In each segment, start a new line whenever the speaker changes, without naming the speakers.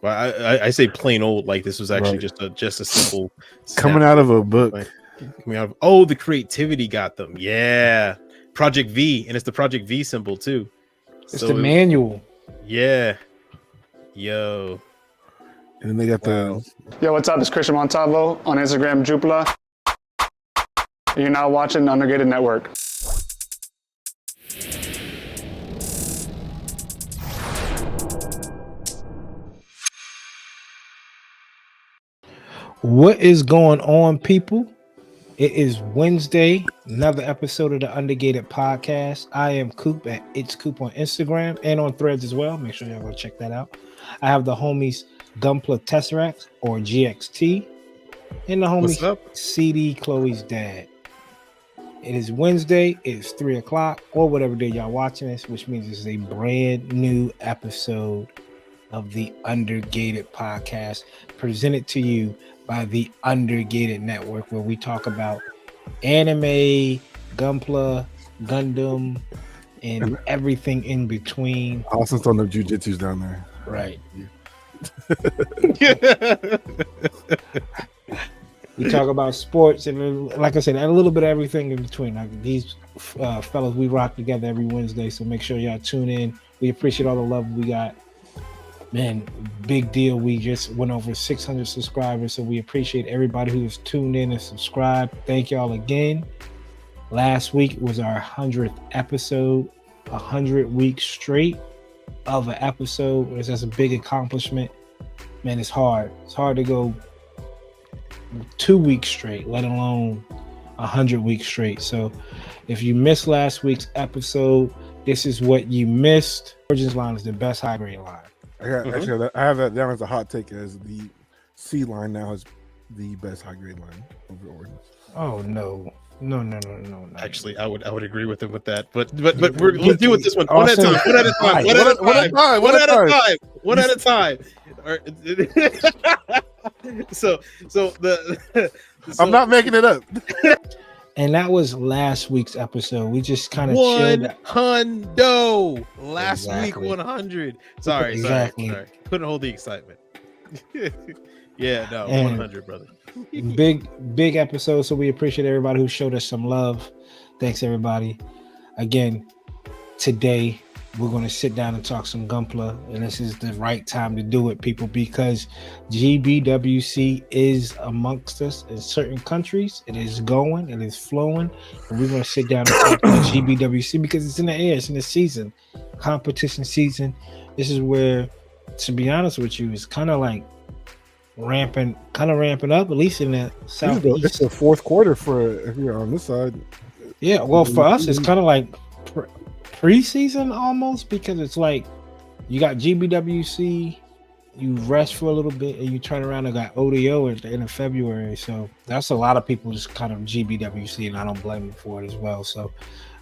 Well, I say plain old, like this was actually just a simple
coming out of a book.
Coming out of the creativity got them. Yeah. Project V, and it's the Project V symbol too.
It's the manual.
Yeah. Yo.
And then they got the
Yo, what's up? It's Christian Montalvo on Instagram, Jupla. You're now watching the Undergated Network.
What is going on, people? It is Wednesday, another episode of the Undergated podcast. I am Coop at It's Coop on Instagram and on Threads as well. Make sure y'all go check that out. I have the homies Gunpla Tesseract or GXT and the homies CD Chloe's dad. It is Wednesday, it's 3 o'clock or whatever day y'all watching this, which means it's a brand new episode of the Undergated podcast presented to you by the Undergated Network, where we talk about anime, Gunpla, Gundam, and everything in between.
Austin's throwing up jujitsu's down there.
Right. We talk about sports and, like I said, a little bit of everything in between. Like these fellas, we rock together every Wednesday, so make sure y'all tune in. We appreciate all the love we got. Man, big deal. We just went over 600 subscribers, so we appreciate everybody who has tuned in and subscribed. Thank y'all again. Last week was our 100th episode, 100 weeks straight of an episode. That's a big accomplishment. Man, it's hard. It's hard to go 2 weeks straight, let alone 100 weeks straight. So if you missed last week's episode, this is what you missed. Origins line is the best high grade line.
Actually, I have that down as a hot take, as the C line now is the best high grade line over Origins.
Oh no.
Actually, I would agree with him with that. But let's deal with this one one at a time. One at a time. So
I'm not making it up.
And
that was last week's episode. We just kind of
chilled. Last week 100. Sorry. Couldn't hold the excitement. Yeah, no, and 100, brother.
big episode. So we appreciate everybody who showed us some love. Thanks, everybody. Again, today we're going to sit down and talk some Gunpla, and this is the right time to do it, people, because GBWC is amongst us in certain countries. It is going, it is flowing, and we're going to sit down and talk about GBWC because it's in the air, it's in the season, competition season. This is where, to be honest with you, it's kind of like ramping up, at least in the southeast.
It's the fourth quarter for if you're on this side.
Yeah, well, for us, it's kind of like preseason almost, because it's like you got GBWC, you rest for a little bit, and you turn around and got ODO at the end of February. So that's a lot of people just kind of GBWC, and I don't blame them for it as well. So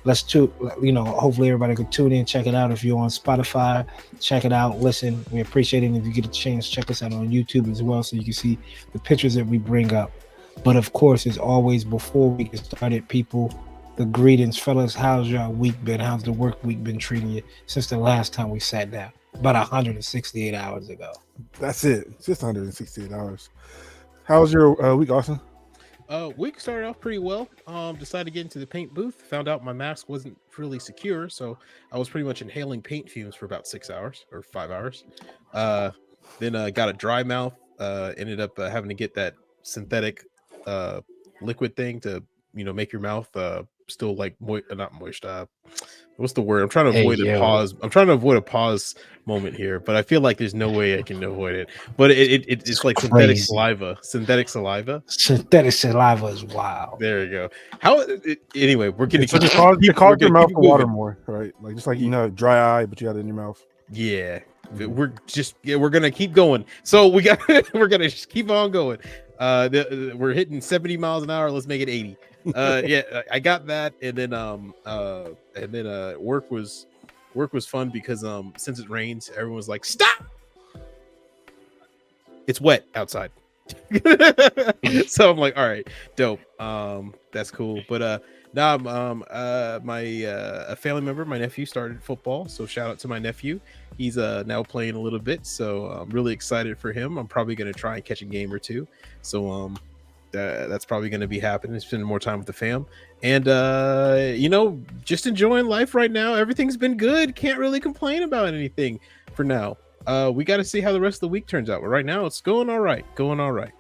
hopefully everybody can tune in, check it out. If you're on Spotify, check it out, listen. We appreciate it. And if you get a chance, check us out on YouTube as well, so you can see the pictures that we bring up. But of course, as always, before we get started, people, the greetings, fellas. How's y'all week been? How's the work week been treating you since the last time we sat down? About 168 hours ago.
That's it. Just 168 hours. How was your week, Austin?
Week started off pretty well. Decided to get into the paint booth. Found out my mask wasn't really secure, so I was pretty much inhaling paint fumes for about 6 hours or 5 hours. Then got a dry mouth. Ended up having to get that synthetic liquid thing to make your mouth still like not moist. What's the word? I'm trying to avoid a pause. I'm trying to avoid a pause moment here, but I feel like there's no way I can avoid it. But it's like synthetic saliva. Synthetic saliva.
Synthetic saliva is wild.
There you go. Anyway, we're getting
to cause your mouth to water more, right? Like just like dry eye, but you got it in your mouth.
Yeah. We're gonna keep going. So we're gonna just keep on going. We're hitting 70 miles an hour. Let's make it 80. Yeah, I got that, and then work was fun because since it rains, everyone's like, stop, it's wet outside. So I'm like, all right, dope. That's cool. But No, my a family member, my nephew, started football, so shout out to my nephew. He's now playing a little bit, so I'm really excited for him. I'm probably gonna try and catch a game or two. So that's probably gonna be happening. Spending more time with the fam, and just enjoying life right now. Everything's been good. Can't really complain about anything for now. We got to see how the rest of the week turns out. But right now, it's going all right. Going all right.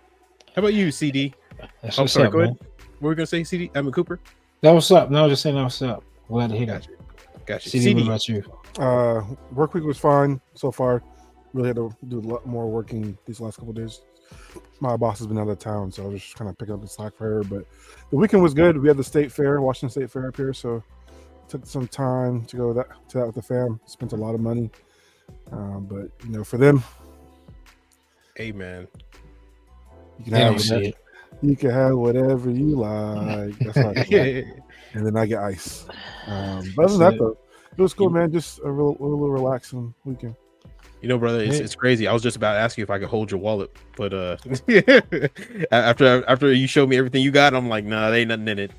How about you, CD?
That's
I'm
what's
sorry.
up,
Go
man.
ahead. What were we gonna say, CD? I'm Cooper.
That was up. No, I was just saying that was up. Glad to hear that.
Gotcha.
CD,
CD.
what about you?
Work week was fine so far. Really had to do a lot more working these last couple of days. My boss has been out of town, so I was just kind of picking up the slack for her. But the weekend was good. We had the state fair, Washington State Fair up here, so took some time to go to that with the fam. Spent a lot of money, but for them,
Hey, man.
you can
Yeah,
have
you see
whatever,
it.
you can have whatever you like. That's how I feel. And then I get ice. But other than that, though, it was cool, man. Just a little relaxing weekend.
Brother, it's crazy. I was just about to ask you if I could hold your wallet, but after you showed me everything you got, I'm like, nah, there ain't nothing in it.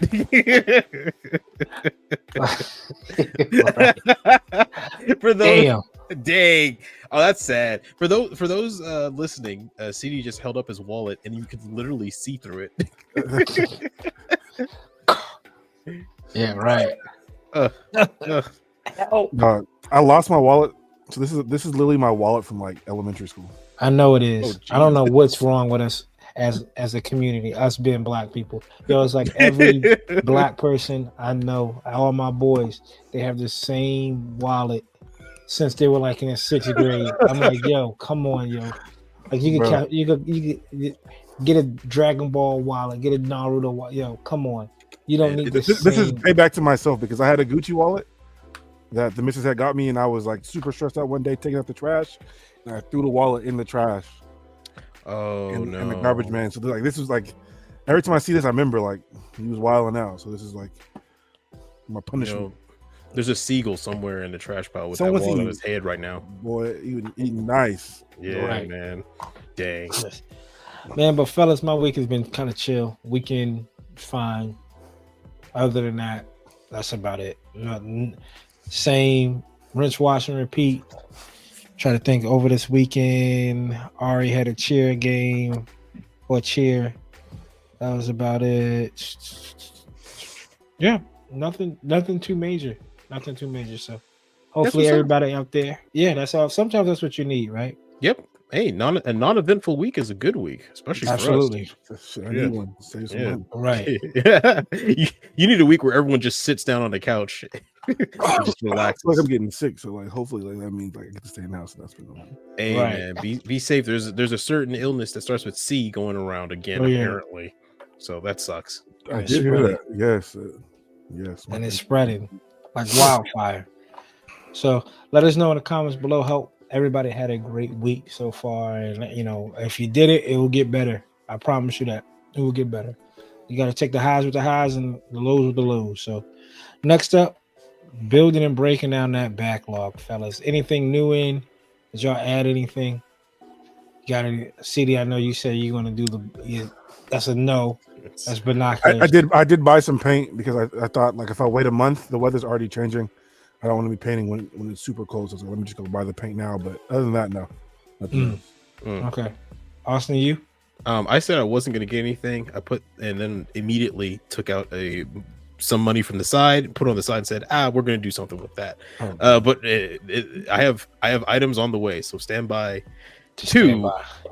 For those, dang, oh, that's sad. For those listening, CD just held up his wallet, and you could literally see through it.
Yeah, right.
I lost my wallet. So this is literally my wallet from like elementary school.
I know it is.
Oh,
I don't know what's wrong with us as a community, us being black people. Yo, it's like every black person I know, all my boys, they have the same wallet since they were like in the 6th grade. I'm like, yo, come on, yo. Like you could get a Dragon Ball wallet, get a Naruto wallet. Yo, come on. You don't need this.
This is payback to myself because I had a Gucci wallet that the missus had got me, and I was like super stressed out one day taking out the trash, and I threw the wallet in the trash.
Oh,
in the
no.
garbage man. So like this was like every time I see this, I remember like he was wilding out. So this is like my punishment.
There's a seagull somewhere in the trash pile with
Someone's
that wallet on
eating-
his head right now.
Boy, he was eating nice.
Yeah,
Right.
man. Dang.
Man, but fellas, my week has been kind of chill. Weekend, fine. Other than that, that's about it. Nothing. Same, rinse, wash, and repeat. Try to think over this weekend. Ari had a cheer game or cheer. That was about it. Yeah, nothing too major. Nothing too major. So hopefully everybody out there. Yeah, that's all. Sometimes that's what you need, right?
Yep. Hey, a non-eventful week is a good week, especially
Absolutely.
for us.
I need one. Save some money.
Right.
Yeah. you need a week where everyone just sits down on the couch and just
I
relaxes.
feel like I'm getting sick, so like hopefully like that means like I get to stay in the house and that's been on.
Hey,
Right.
man, be safe. There's a certain illness that starts with C going around again,
Oh, yeah.
apparently. So that sucks.
I
It's
did hear
spreading.
that. Yes. Yes.
And it's spreading like wildfire. So let us know in the comments below. Hope everybody had a great week so far, and if you did it will get better. I promise you that it will get better. You got to take the highs with the highs and the lows with the lows. So next up, building and breaking down that backlog, fellas. Anything new in? Did y'all add anything? You got any CD? I know you said you're gonna do that's a no. That's binoculars.
I did buy some paint because I thought like if I wait a month, the weather's already changing. I don't want to be painting when it's super cold. So I was like, let me just go buy the paint now. But other than that, no. Nothing else.
Okay. Austin, you?
I said I wasn't going to get anything. And then immediately took out some money from the side, put on the side, and said, we're going to do something with that.
Oh.
But I have items on the way, so stand by.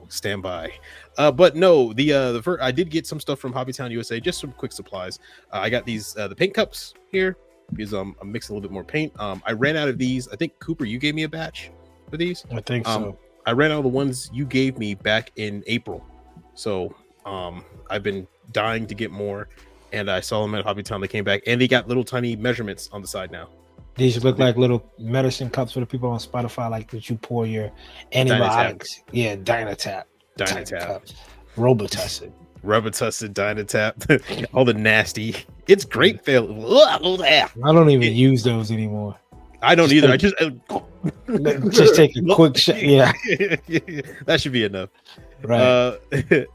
Stand by. But no, the first, I did get some stuff from Hobbytown USA, just some quick supplies. I got these the paint cups here because I'm mixing a little bit more paint. I ran out of these. I think Cooper, you gave me a batch for these.
I think so.
I ran out of the ones you gave me back in April, so I've been dying to get more. And I saw them at Hobbytown. They came back, and they got little tiny measurements on the side now.
These look like little medicine cups for the people on Spotify, like that you pour your antibiotics. Yeah, Dynatap. Robitussin.
Dynatap. All the nasty. It's great, Phil.
I don't even use those anymore.
I don't either.
Just take a quick shot. Yeah,
that should be enough.
right.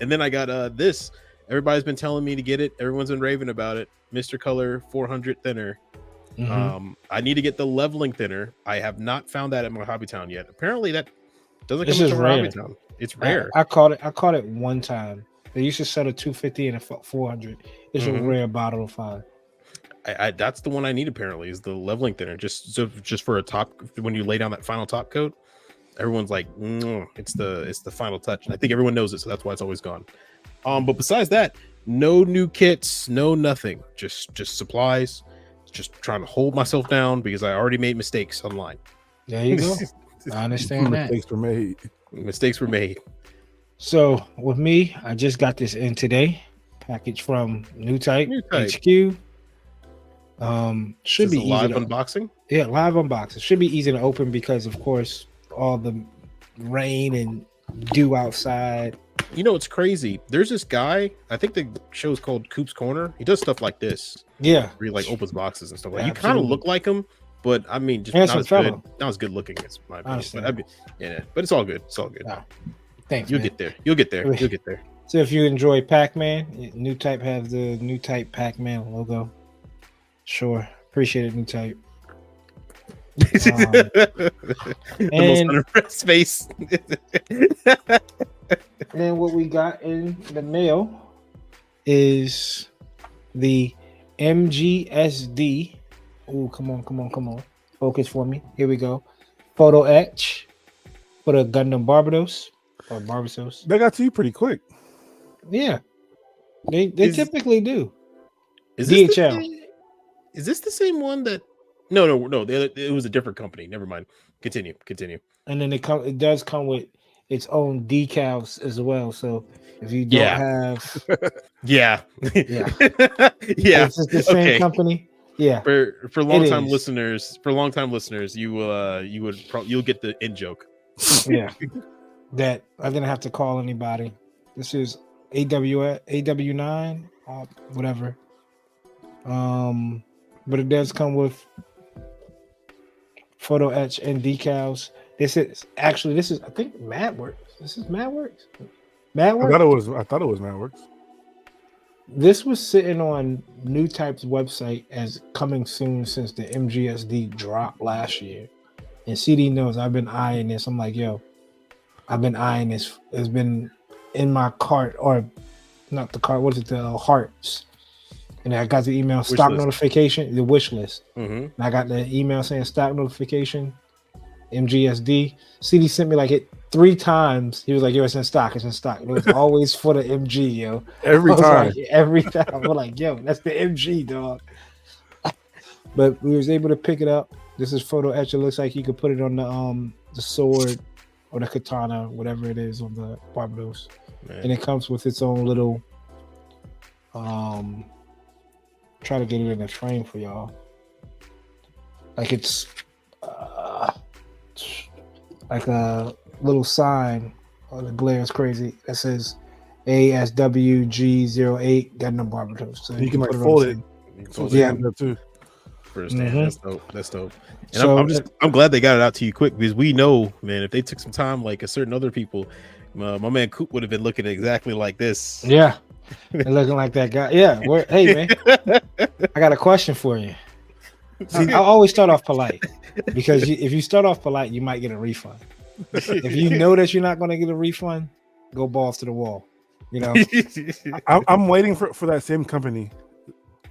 And then I got this. Everybody's been telling me to get it. Everyone's been raving about it. Mr. Color 400 thinner. I need to get the leveling thinner. I have not found that at my Hobby Town yet. Apparently, that doesn't come into our Hobby Town. It's rare.
I caught it one time. They used to sell a 250 and a 400. It's a rare bottle to find.
That's the one I need. Apparently, is the leveling thinner. Just for a top. When you lay down that final top coat, everyone's like, it's the final touch. And I think everyone knows it, so that's why it's always gone. But besides that, no new kits, no nothing. Just supplies. Just trying to hold myself down because I already made mistakes online.
There you go. I understand that.
Mistakes were made.
So with me, I just got this in today. Package from New Type HQ. Should be easy
live unboxing.
Yeah, live unboxing. Should be easy to open because, of course, all the rain and dew outside.
You know, it's crazy. There's this guy. I think the show's called Coop's Corner. He does stuff like this.
Yeah,
where he like opens boxes and stuff. Like
Yeah,
you kind of look like him, but I mean, just not as good looking as my opinion. But but it's all good. It's all good.
Oh, thanks.
You'll get there. You'll get there. You'll get there.
So if you enjoy Pac-Man, New Type has the New Type Pac-Man logo. Sure, appreciate it, New Type.
The most unimpressed face.
And what we got in the mail is the MGSD. Oh, come on. Focus for me. Here we go. Photo etch for the Gundam Barbados or Barbados.
They got to you pretty quick.
Yeah. They typically do.
Is
DHL.
Is this the same one that No. It was a different company. Never mind. Continue.
And then it does come with its own decals as well. So if you don't have
yeah.
It's just the same company. Yeah.
For long-time listeners, you'll get the in joke.
Yeah. That I didn't have to call anybody. This is AW9, whatever. But it does come with photo etch and decals. This is I think MadWorks. This is MadWorks. MadWorks.
I thought it was MadWorks.
This was sitting on New Type's website as coming soon since the MGSD dropped last year. And CD knows I've been eyeing this. I'm like, I've been eyeing this. It's been in my cart, or not the cart. What is it? The hearts. And I got the email stock notification, the wish list. And I got the email saying stock notification, MGSD. CD sent me like it 3 times. He was like, it's in stock. It was always for the MG, yo.
Every time.
We're like, that's the MG, dog. But we was able to pick it up. This is photo etch. It looks like you could put it on the sword or the katana, whatever it is on the Barbados. Man. And it comes with its own little try to get it in a frame for y'all. Like it's like a little sign. Oh, the glare is crazy. That says ASWG08 Gundam Barbados. So
you can like fold it.
Too.
That's dope. And I'm glad they got it out to you quick, because we know, man, if they took some time like a certain other people, my man Coop would have been looking exactly like this.
Yeah. And looking like that guy. Yeah. Hey, man, I got a question for you. I always start off polite, because if you start off polite, you might get a refund. If you know that you're not going to get a refund, go balls to the wall. You know,
I'm waiting for that same company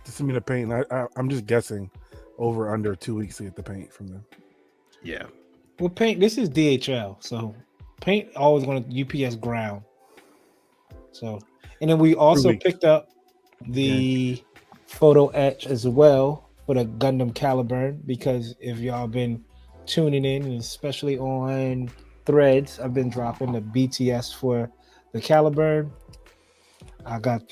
to send me the paint. I'm just guessing over under 2 weeks to get the paint from them.
Yeah.
Well, paint. This is DHL, so paint always going to UPS ground. So. And then we also picked up the photo etch as well for the Gundam Caliburn, because if y'all been tuning in, and especially on Threads, I've been dropping the BTS for the Caliburn. I got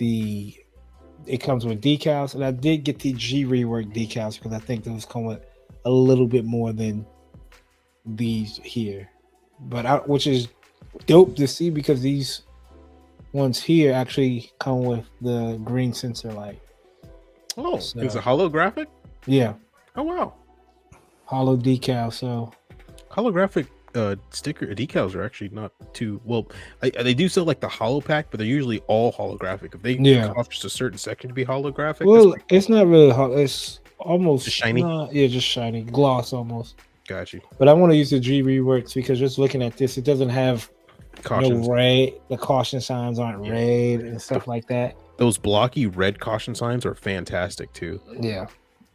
it comes with decals, and I did get the G rework decals because I think those come with a little bit more than these here, which is dope to see, because these ones here actually come with the green sensor light.
Oh, so, it's a holographic?
Yeah.
Oh, wow.
Holo decal. So
holographic decals are actually not too well. They do sell like the holo pack, but they're usually all holographic. If they
Yeah.
cut off just a certain section to be holographic, that's
Well,
pretty
it's not really hot. It's almost
Just shiny?
Yeah, just shiny, gloss almost.
got you.
But I want to use the G reworks because just looking at this, it doesn't have
Cautions.
no red. The caution signs aren't
Yeah.
red and stuff like that.
Those blocky red caution signs are fantastic too,
Yeah.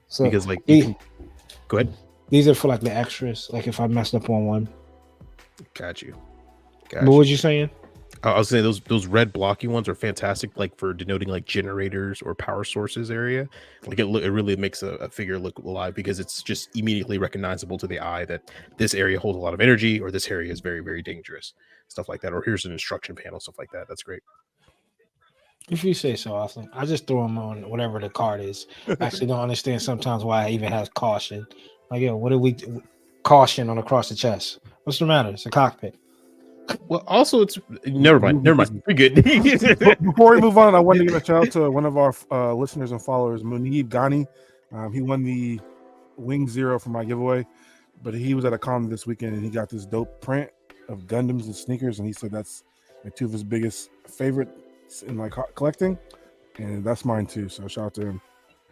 So
because like you can go ahead.
these are for like the extras. Like if I messed up on one.
Got you.
What was you saying?
I was saying those red blocky ones are fantastic, like for denoting like generators or power sources area. Like it really makes a figure look alive because it's just immediately recognizable to the eye that this area holds a lot of energy or this area is very, very dangerous, stuff like that. Or here's an instruction panel, stuff like that. That's great.
If you say so, Austin. I just throw them on whatever the card is. I actually don't understand sometimes why it even has caution. Like, yo, what do we do? Caution on across the chest? What's the matter? It's a cockpit.
Well, also it's never mind. We're good.
Before we move on, I wanted to give a shout out to one of our listeners and followers, Munib Ghani. He won the Wing Zero for my giveaway, but he was at a con this weekend and he got this dope print of Gundams and sneakers, and he said that's like two of his biggest favorites in like collecting, and that's mine too. So shout out to him.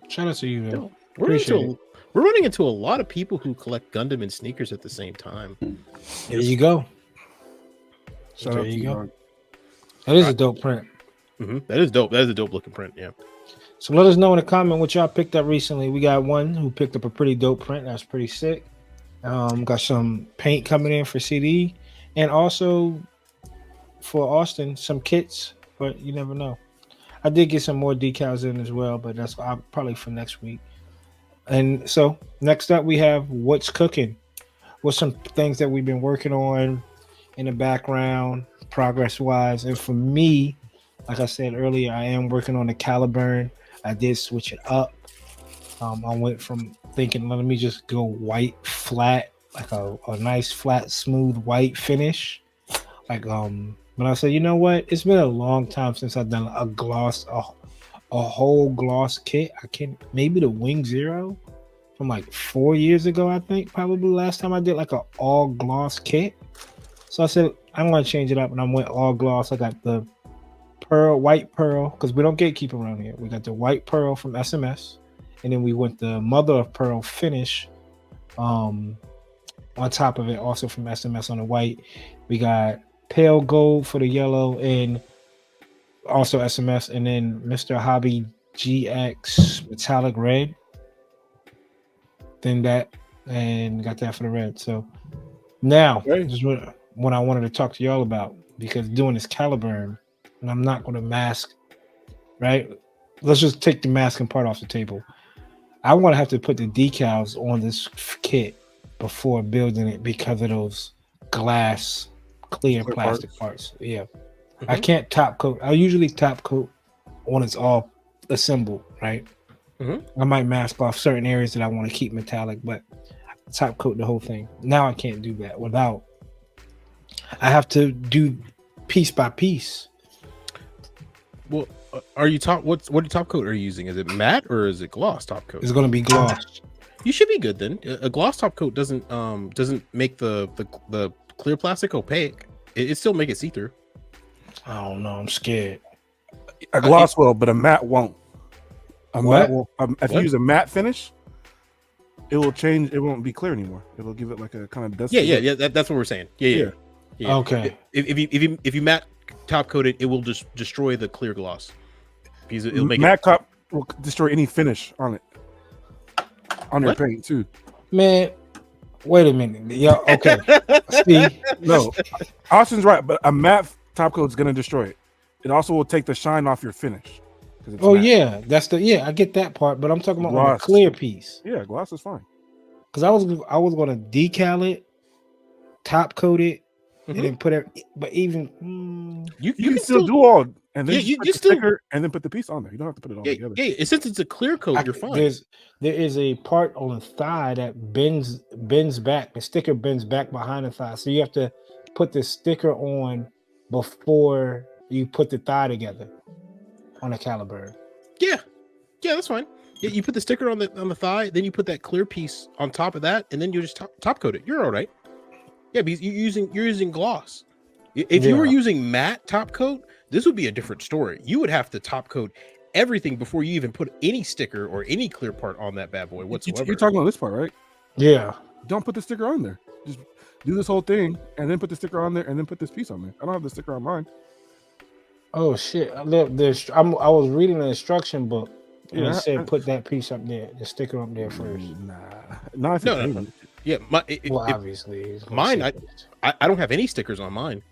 Shout out to you, man.
We're running into a lot of people who collect Gundam and sneakers at the same time.
There you go.
Shout
There
out to
you
you,
go.
dog.
That is a dope print.
That is dope. That is a dope looking print. Yeah.
So let us know in the comment what y'all picked up recently. We got one who picked up a pretty dope print. That's pretty sick. Got some paint coming in for CD, and also for Austin some kits. But you never know. I did get some more decals in as well, but that's probably for next week. And so next up we have what's cooking. What's some things that we've been working on in the background, progress wise. And for me, like I said earlier, I am working on the Caliburn. I did switch it up. I went from thinking, let me just go white flat, like a nice flat, smooth white finish. Like but I said, you know what? It's been a long time since I've done a gloss, a whole gloss kit. I can't, maybe the Wing Zero from like 4 years ago, I think, probably last time I did like an all gloss kit. So I said, I'm going to change it up, and I went all gloss. I got the white pearl, because we don't gatekeep around here. We got the white pearl from SMS, and then we went the mother of pearl finish on top of it, also from SMS on the white. We got pale gold for the yellow, and also SMS, and then Mr. Hobby GX metallic red. Then that, and got that for the red. So now, this is what I wanted to talk to y'all about, because doing this Caliburn, and I'm not going to mask, right? Let's just take the masking part off the table. I want to have to put the decals on this kit before building it because of those glass, clear plastic parts. Yeah. I can't top coat. I usually top coat when it's all assembled, right? I might mask off certain areas that I want to keep metallic, but top coat the whole thing. Now I can't do that without. I have to do piece by piece.
Well, are you what top coat are you using? Is it matte or is it gloss top coat?
It's going to be gloss.
You should be good then. A gloss top coat doesn't make the clear plastic opaque. It still make it see through.
I don't know. I'm scared.
A gloss will, but a matte won't. Matte will. If you use a matte finish, it will change. It won't be clear anymore. It'll give it like a kind of dusty.
Yeah. That's what we're saying. Yeah.
Okay.
If you matte top coat it, it will just destroy the clear gloss. Because it'll make
matte top will destroy any finish on it. On your paint too.
Man, wait a minute. Yeah. Okay. See,
no, Austin's right, but a matte top coat is gonna destroy it. It also will take the shine off your finish.
Oh matte. Yeah, I get that part, but I'm talking about on a clear piece.
Yeah, gloss is fine.
Because I was gonna decal it, top coat it, and then put it. But even
you can still do all, and then
you
put the sticker, and then put the piece on there. You don't have to put it all together.
Yeah, since it's a clear coat, you're fine.
There is a part on the thigh that bends back. The sticker bends back behind the thigh, so you have to put the sticker on before you put the thigh together on a Caliburn.
Yeah, that's fine. Yeah, you put the sticker on the thigh, then you put that clear piece on top of that, and then you just top coat it. You're all right. Yeah, because you're using gloss. If you were
Yeah.
using matte top coat, this would be a different story. You would have to top coat everything before you even put any sticker or any clear part on that bad boy whatsoever.
You're talking about this part, right?
Yeah.
Don't put the sticker on there. Just do this whole thing and then put the sticker on there and then put this piece on there. I don't have the sticker on mine.
Oh shit! Look, I was reading the instruction book and
Yeah,
it said put that piece up there, the sticker up there first.
Nah, if
No,
you
no,
paint it.
Yeah,
Well, obviously, it's gonna
mine,
say
I don't have any stickers on mine.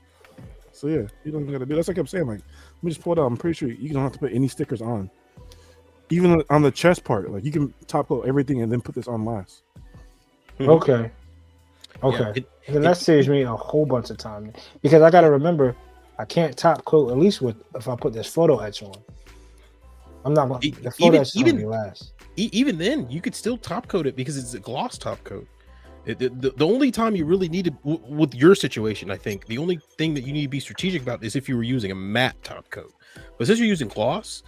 So yeah, you don't even gotta do. That's like I kept saying. Like, let me just pull it out. I'm pretty sure you don't have to put any stickers on, even on the chest part. Like you can top coat everything and then put this on last.
Okay.
Yeah,
Then that saves me a whole bunch of time because I got to remember I can't top coat at least if I put this photo etch on. I'm not going the photo etch is gonna last.
Even then, you could still top coat it because it's a gloss top coat. The only time you really need to, with your situation, I think the only thing that you need to be strategic about is if you were using a matte top coat. But since you're using gloss,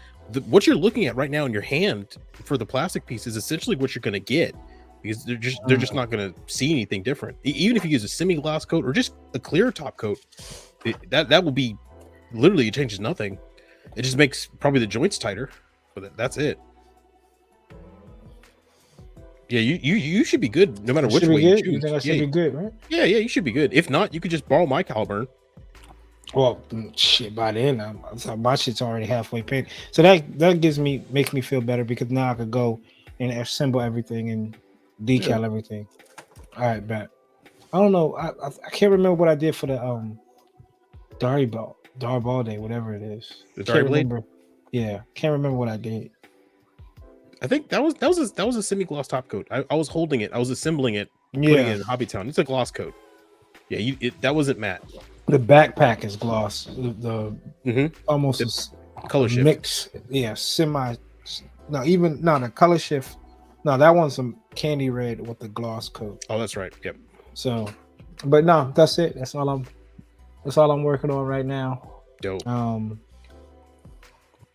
what you're looking at right now in your hand for the plastic piece is essentially what you're going to get. Because they're just not going to see anything different. Even if you use a semi-gloss coat or just a clear top coat, that will be literally, it changes nothing. It just makes probably the joints tighter, but that's it. Yeah, you should be good no matter which way you choose.
You think I should be good, right?
Yeah, you should be good. If not, you could just borrow my caliburn.
Well, shit. By then, my shit's already halfway painted, so that makes me feel better because now I could go and assemble everything and decal everything. All right, bet. I don't know. I can't remember what I did for the Dari Ball Day, whatever it is.
The Dari Blade?
Remember. Yeah, can't remember what I did.
I think that was a semi-gloss top coat. I was holding it. I was assembling it, putting it in Hobbytown. It's a gloss coat. Yeah, that wasn't matte.
The backpack is gloss. The almost
the color shift
mix. Yeah, the color shift. No, that one's some candy red with the gloss coat.
Oh, that's right. Yep.
So, but no, that's it. That's all I'm working on right now.
Dope.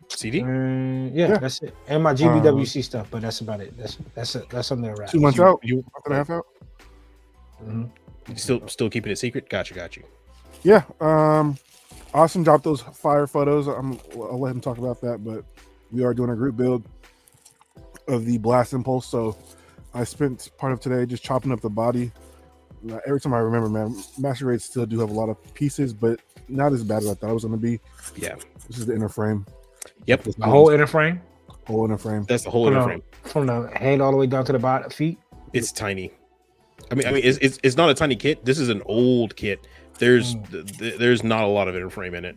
CD?
Yeah, that's it. And my GBWC stuff, but that's about it. That's something that wraps.
2 months out. Month and a half out.
Still keeping it secret. Got you.
Yeah. Austin dropped those fire photos. I'll let him talk about that, but we are doing a group build of the Blast Impulse. So I spent part of today just chopping up the body. Every time I remember, man, Master Grades still do have a lot of pieces, but not as bad as I thought it was going to be.
Yeah.
This is the inner frame.
Yep.
The whole inner frame?
Whole inner frame.
That's the whole inner frame.
From the head all the way down to the bottom feet?
It's tiny. I mean, it's not a tiny kit. This is an old kit. There's not a lot of inner frame in it.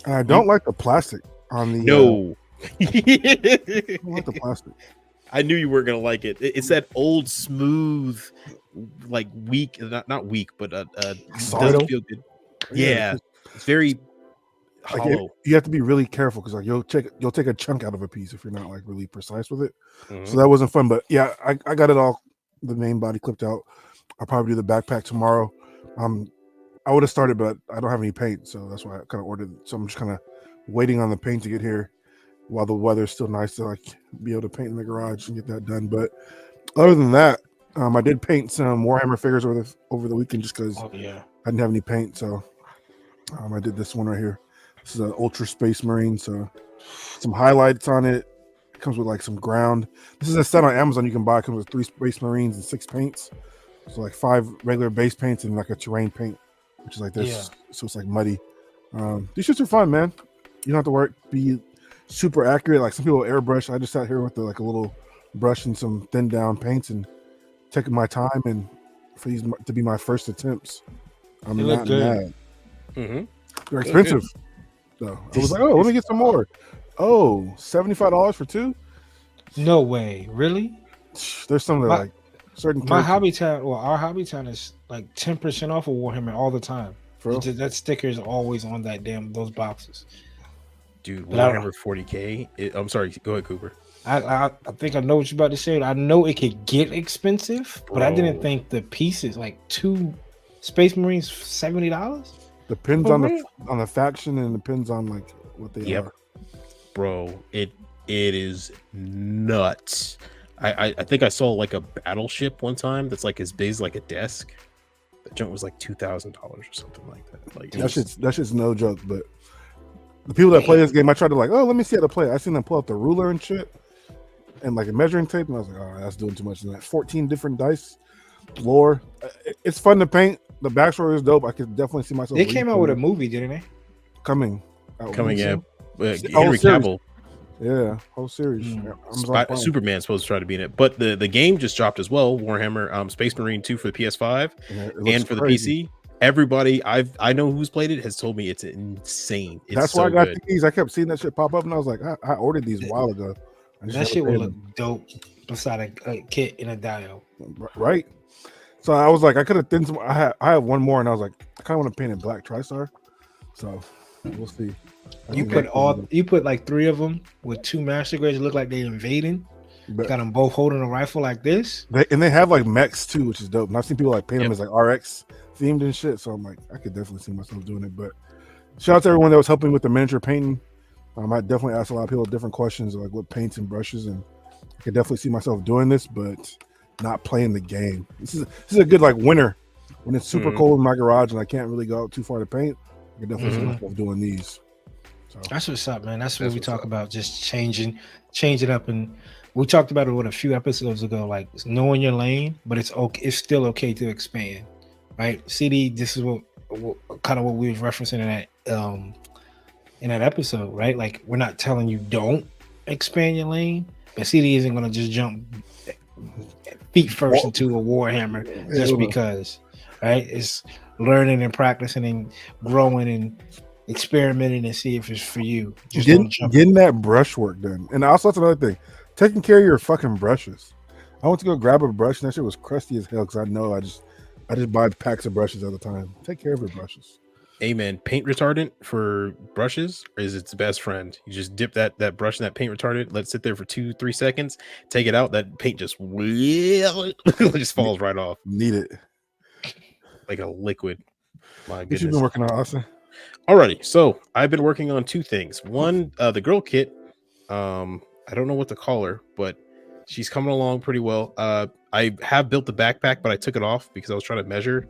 And I don't like the plastic on the.
No.
I don't like the plastic.
I knew you weren't gonna like it. It's that old smooth, like weak, not weak, but doesn't feel good. Yeah, it's very hollow.
You have to be really careful because like you'll take a chunk out of a piece if you're not like really precise with it. So that wasn't fun. But yeah, I got it all, the main body clipped out. I'll probably do the backpack tomorrow. I would have started, but I don't have any paint, so that's why I kind of ordered. So I'm just kind of waiting on the paint to get here while the weather's still nice to like be able to paint in the garage and get that done. But other than that, I did paint some Warhammer figures over the weekend just because I didn't have any paint. So I did this one right here. This is an Ultra Space Marine. So some highlights on it. It comes with like some ground. This is a set on Amazon you can buy. It comes with 3 Space Marines and 6 paints. So like 5 regular base paints and like a terrain paint, which is like this. Yeah. So it's like muddy. These shits are fun, man. You don't have to be super accurate. Like some people airbrush. I just sat here with a little brush and some thin down paints and taking my time, and for these to be my first attempts, I'm not mad. They're expensive though. I was like, oh, let me get some more. Oh, $75 for 2?
No way, really?
There's some that like certain.
My Hobbytown, our Hobbytown is like 10% off of Warhammer all the time. That sticker is always on those boxes.
Dude, Warhammer 40K. I'm sorry. Go ahead, Cooper.
I think I know what you're about to say. I know it could get expensive, but I didn't think the pieces, like 2 Space Marines, $70.
Depends on the faction and depends on like what they are.
Bro, it is nuts. I think I saw like a battleship one time that's like as big as like a desk. The junk was like $2,000 or something like that. Like
That shit's no joke. But the people that play this game, I tried to like, oh, let me see how to play. I seen them pull out the ruler and shit, and like a measuring tape, and I was like, oh, that's doing too much. And that 14 different dice, lore. It's fun to paint. The backstory is dope. I could definitely see myself.
They came out with a movie, didn't they?
Coming,
yeah. Henry
series.
Cavill.
Yeah, whole series.
Superman's supposed to try to be in it, but the game just dropped as well. Warhammer Space Marine 2 for the PS5 and for the PC. Everybody I know who's played it has told me it's insane.
That's why I got the keys. I kept seeing that shit pop up, and I was like, I ordered these a while ago.
That shit will look dope beside a kit in a dio.
Right. So I was like, I could have done some. I have one more, and I was like, I kind of want to paint a black TriStar. So we'll see.
You put like 3 of them with 2 master grades. Look like they're invading. Got them both holding a rifle like this.
They have like mechs too, which is dope. And I've seen people like paint them as like RX themed and shit. So I'm like, I could definitely see myself doing it. But shout out to everyone that was helping with the miniature painting. I definitely asked a lot of people different questions like what paints and brushes, and I could definitely see myself doing this, but not playing the game. This is a good like winter when it's super cold in my garage and I can't really go out too far to paint. I could definitely see myself doing these. So
that's what's up, man. That's what we talk about, just changing up. And we talked about it a few episodes ago, like knowing your lane, but it's okay. It's still okay to expand, right? CD, this is what kind of what we was referencing in that episode, right? Like we're not telling you don't expand your lane, but CD isn't going to just jump feet first into a Warhammer just because, right? It's learning and practicing and growing and experimenting and see if it's for you. Just
getting that brush work done. And also that's another thing, taking care of your fucking brushes. I went to go grab a brush and that shit was crusty as hell because I know I just buy packs of brushes at a time. Take care of your brushes.
Amen. Paint retardant for brushes is its best friend. You just dip that brush in that paint retardant, let it sit there for 2-3 seconds, take it out, that paint just just falls right off.
Need it
like a liquid. My
goodness.
goodness.
You've been working on, Austin?
Alrighty, so I've been working on 2 things. One, the girl kit. I don't know what to call her, but she's coming along pretty well. I have built the backpack, but I took it off because I was trying to measure,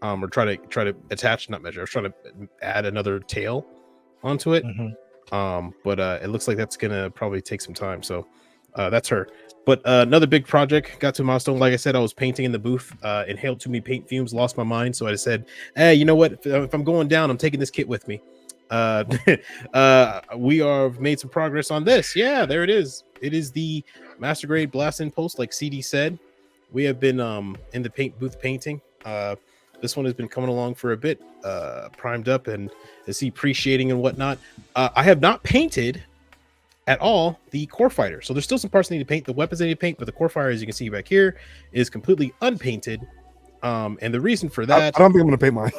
or try to attach, not measure. I was trying to add another tail onto it. But it looks like that's gonna probably take some time. So that's her. But another big project got to a milestone. Like I said, I was painting in the booth, inhaled too many paint fumes, lost my mind. So I said, hey, you know what? If I'm going down, I'm taking this kit with me. We are made some progress on this. Yeah, there it is. It is the master grade blast impulse, like CD said. We have been in the paint booth painting. This one has been coming along for a bit, primed up and is appreciating and whatnot. I have not painted at all the core fighter, so there's still some parts I need to paint. The weapons I need to paint, but the core fighter, as you can see back here, is completely unpainted. And the reason for that,
I don't think I'm gonna paint mine.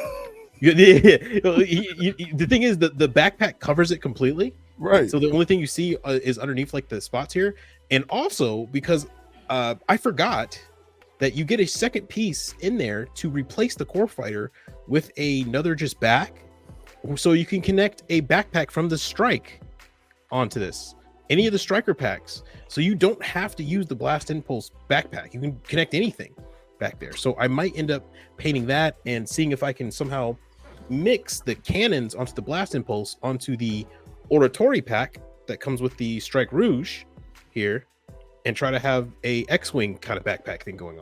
The thing is that the backpack covers it completely,
right?
So the only thing you see is underneath, like the spots here. And also because I forgot that you get a second piece in there to replace the core fighter with another just back, so you can connect a backpack from the strike onto this, any of the striker packs, so you don't have to use the blast impulse backpack. You can connect anything back there. So I might end up painting that and seeing if I can somehow mix the cannons onto the blast impulse onto the oratory pack that comes with the Strike Rouge here, and try to have a X-Wing kind of backpack thing going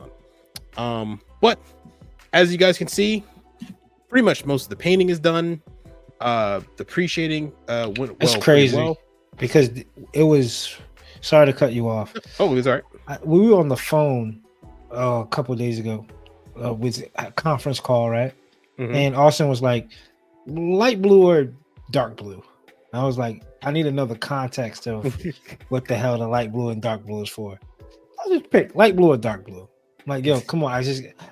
on. But as you guys can see, pretty much most of the painting is done. The pre-shading went well.
It's crazy because it was, sorry to cut you off.
Oh, it was all right.
We were on the phone a couple of days ago with a conference call, right? And Austin was like, light blue or dark blue? I was like, I need another context of what the hell the light blue and dark blue is for. I'll just pick light blue or dark blue. I'm like, yo, come on.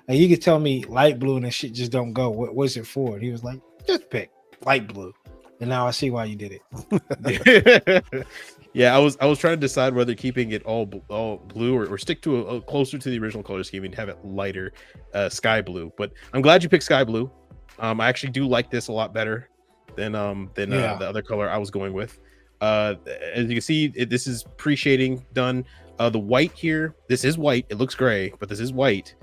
You could tell me light blue and that shit just don't go. What's it for? And he was like, just pick light blue. And now I see why you did
it. Yeah, I was trying to decide whether keeping it all blue or stick to a closer to the original color scheme and have it lighter sky blue. But I'm glad you picked sky blue. I actually do like this a lot better than the other color I was going with. As you can see, this is pre-shading done. The white here, this is white. It looks gray, but this is white.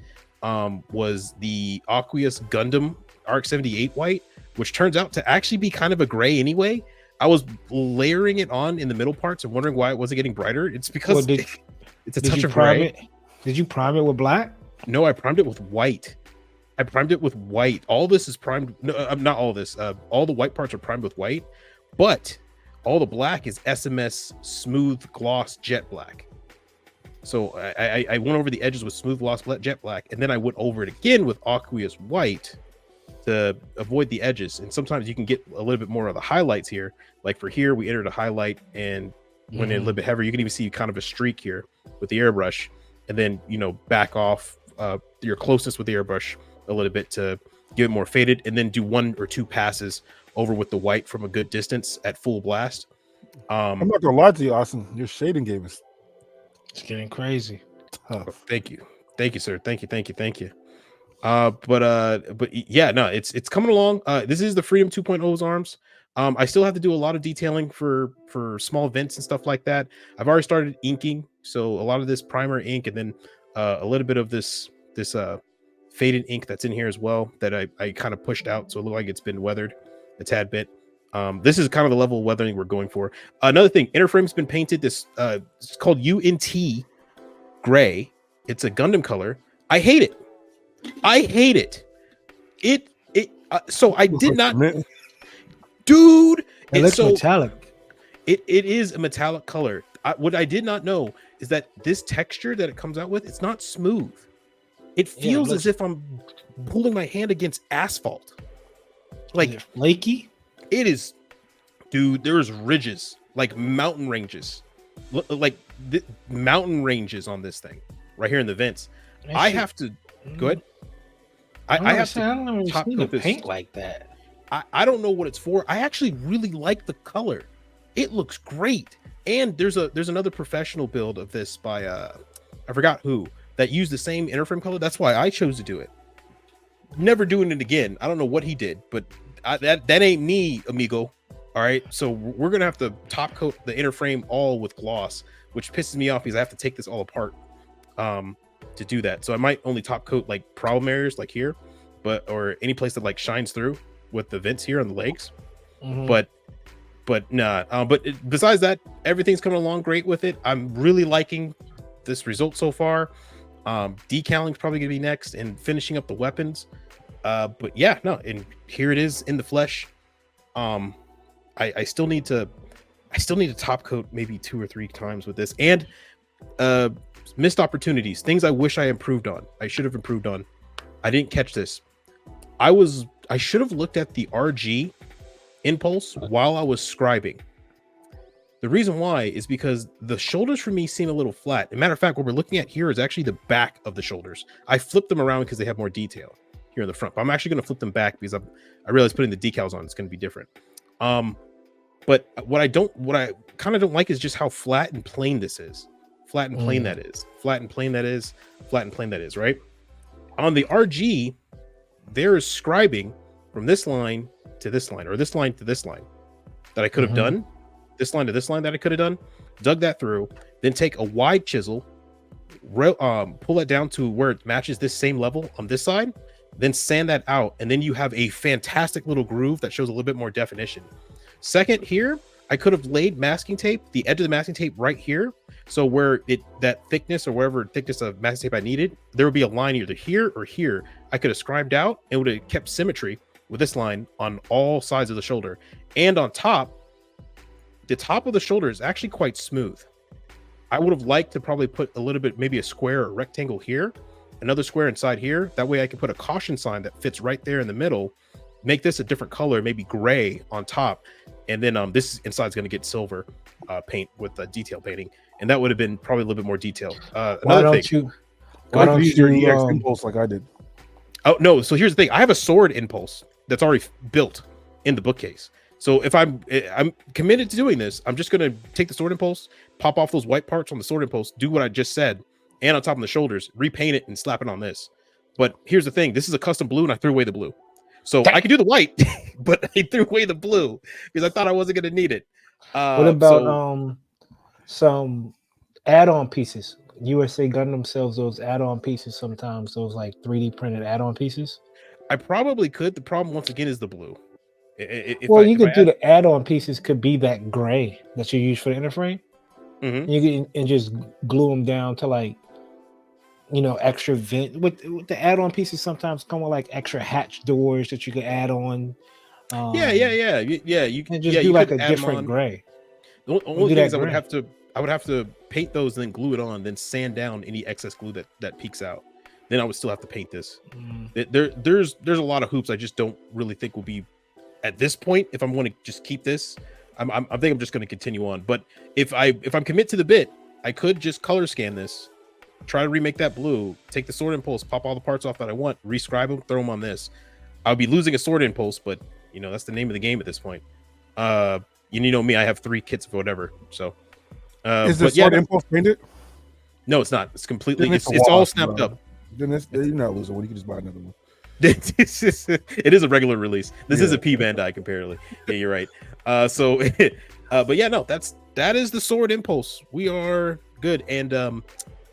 was the Aqueous Gundam Arc 78 white, which turns out to actually be kind of a gray anyway. I was layering it on in the middle parts and wondering why it wasn't getting brighter. It's because it's a touch of gray.
Did you prime it with black?
No, I primed it with white. All this is primed. No, not all this. All the white parts are primed with white, but all the black is SMS smooth gloss jet black. So I went over the edges with smooth gloss jet black, and then I went over it again with aqueous white to avoid the edges. And sometimes you can get a little bit more of the highlights here. Like for here, we entered a highlight, and when they're a little bit heavier, you can even see kind of a streak here with the airbrush, and then back off your closeness with the airbrush a little bit to get it more faded, and then do 1 or 2 passes over with the white from a good distance at full blast.
I'm not gonna lie to you, Austin. Your shading game is
It's getting crazy.
tough.
Thank you, sir. Thank you. But yeah, no, it's coming along. This is the Freedom 2.0's arms. I still have to do a lot of detailing for small vents and stuff like that. I've already started inking, so a lot of this primer ink, and then a little bit of this faded ink that's in here as well that I kind of pushed out, so it looks like it's been weathered a tad bit. This is kind of the level of weathering we're going for. Another thing, Interframe's been painted this it's called UNT gray. It's a Gundam color. I hate it. So I did not, dude.
It looks metallic.
It is a metallic color. What I did not know is that this texture that it comes out with, it's not smooth. It feels as if I'm pulling my hand against asphalt. Like
flaky.
It is, dude. There's ridges, like mountain ranges, mountain ranges on this thing right here in the vents. I have to go ahead. I have to.
I don't know
top
seen
coat
a paint like that.
I don't know what it's for. I actually really like the color. It looks great. And there's another professional build of this by I forgot who, that used the same Interframe color. That's why I chose to do it. Never doing it again. I don't know what he did, but that ain't me, amigo. All right, so we're gonna have to top coat the Interframe all with gloss, which pisses me off because I have to take this all apart to do that. So I might only top coat like problem areas like here, or any place that like shines through with the vents here on the legs. But nah. Besides that, everything's coming along great with it. I'm really liking this result so far. Decaling is probably gonna be next, and finishing up the weapons. But yeah, no, and here it is in the flesh. I still need to top coat maybe 2 or 3 times with this, and missed opportunities, things I wish I improved on. I should have improved on. I didn't catch this. I should have looked at the RG impulse while I was scribing. The reason why is because the shoulders for me seem a little flat. As a matter of fact, what we're looking at here is actually the back of the shoulders. I flipped them around because they have more detail here in the front, but I'm actually going to flip them back because I realized putting the decals on it's going to be different. But what I kind of don't like is just how flat and plain this is. Flat and plain that is. Flat and plain that is. Flat and plain that is, right? On the RG, there is scribing from this line to this line, or this line to this line that I could have done. This line to this line that I could have done. Dug that through, then take a wide chisel, pull it down to where it matches this same level on this side, then sand that out, and then you have a fantastic little groove that shows a little bit more definition. Second, here I could have laid masking tape, the edge of the masking tape right here, so where that thickness or whatever thickness of masking tape I needed, there would be a line either here or here. I could have scribed out and would have kept symmetry with this line on all sides of the shoulder. And on top, the top of the shoulder is actually quite smooth. I would have liked to probably put a little bit, maybe a square or rectangle here, another square inside here. That way I can put a caution sign that fits right there in the middle, make this a different color, maybe gray on top. And then this inside is going to get silver paint with detail painting. And that would have been probably a little bit more detailed.
Why don't you
use your EX impulse like I did?
Oh, no. So here's the thing. I have a sword impulse that's already built in the bookcase. So if I'm committed to doing this, I'm just going to take the sword impulse, pop off those white parts on the sword impulse, do what I just said, and on top of the shoulders, repaint it and slap it on this. But here's the thing. This is a custom blue, and I threw away the blue. So I could do the white, but I threw away the blue because I thought I wasn't going to need it.
What about some add-on pieces? USA Gundam sells those add-on pieces sometimes. Those like 3D printed add-on pieces.
I probably could. The problem once again is the blue.
Well, you could do the add-on pieces could be that gray that you use for the interframe.
Mhm.
You can and just glue them down to like, extra vent. With the add-on pieces sometimes come with like extra hatch doors that you could add on.
Yeah. You
And just
yeah,
do
you
like
could
a
add 'em
different
on.
gray.
The only
do
thing
that
is I would
gray.
have to paint those, then glue it on, then sand down any excess glue that peeks out. Then I would still have to paint this. There's a lot of hoops I just don't really think will be at this point. If I'm going to just keep this, I think I'm just going to continue on. But if I'm commit to the bit, I could just color scan this, try to remake that blue, take the sword impulse, pop all the parts off that I want, rescribe them, throw them on this. I'll be losing a sword impulse, but that's the name of the game at this point. You know me, I have 3 kits of whatever. So
is the sword impulse painted?
No, it's not. It's completely.
Then
It's all snapped up.
Then you're not losing one. You can just buy another one.
It is a regular release. This is
Yeah.
a P Bandai comparatively. Yeah, you're right. But yeah, no, that is the sword impulse. We are good, and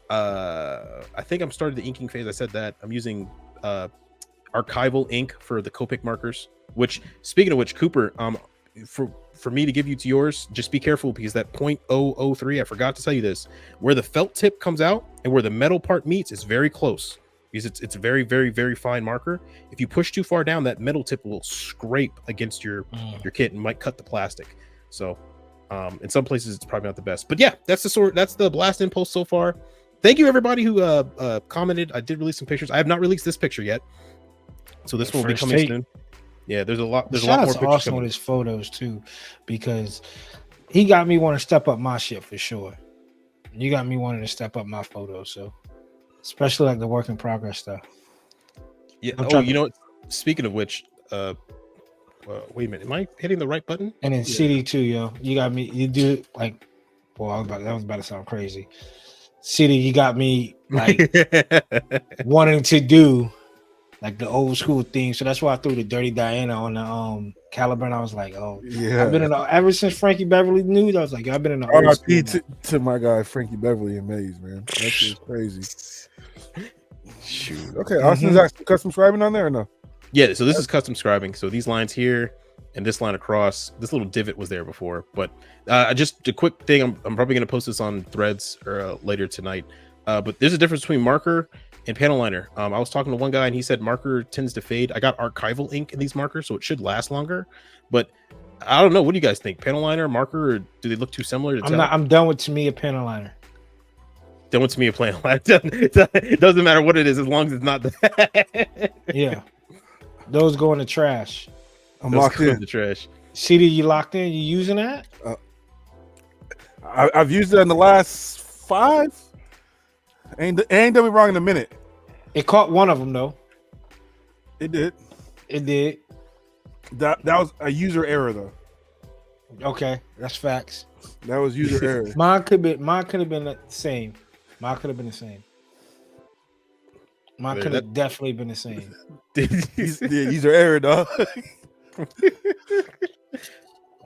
I think I'm starting the inking phase. I said that I'm using archival ink for the Copic markers. Which, speaking of which, Cooper, for me to give you to yours, just be careful because that 0.003, I forgot to tell you this, where the felt tip comes out and where the metal part meets is very close because it's a very, very, very fine marker. If you push too far down, that metal tip will scrape against your kit and might cut the plastic. So in some places it's probably not the best, but yeah, that's the blast impulse so far. Thank you everybody who commented. I did release some pictures. I have not released this picture yet, so this will be coming soon. Yeah, there's a lot more pictures
Austin
coming.
with his photos too, because he got me wanting to step up my shit for sure. You got me wanting to step up my photos, so especially like the work in progress stuff.
Yeah. Speaking of which, wait a minute, am I hitting the right button?
And then CD too, yo. You got me. You do like, well, that was about to sound crazy. CD, you got me like wanting to do like the old school theme. So that's why I threw the Dirty Diana on the caliber, and I was like, oh yeah. I've been ever since Frankie Beverly News. I was like, I've been in the old school.
to my guy Frankie Beverly and Maze, man. That shit's crazy. Shoot. Okay, Austin's actually custom scribing on there or no?
Yeah, so this is custom scribing. So these lines here and this line across, this little divot was there before. But just a quick thing, I'm probably going to post this on Threads or later tonight. But there's a difference between marker and panel liner. I was talking to one guy and he said marker tends to fade. I got archival ink in these markers, so it should last longer. But I don't know. What do you guys think? Panel liner, marker, or do they look too similar?
I'm done with Tamiya panel liner.
Done with Tamiya panel liner. It doesn't matter what it is as long as it's not that.
Yeah. Those go in the trash.
I'm locked in
the trash.
CD, you locked in? You using that?
I've used it in the last 5. Ain't done me wrong in a minute.
It caught one of them though.
It did.
It did.
That was a user error though.
Okay, that's facts.
That was user error.
Mine could have been the same. Mine could have been the same. Mine could have definitely been the same.
Yeah, user error, dog.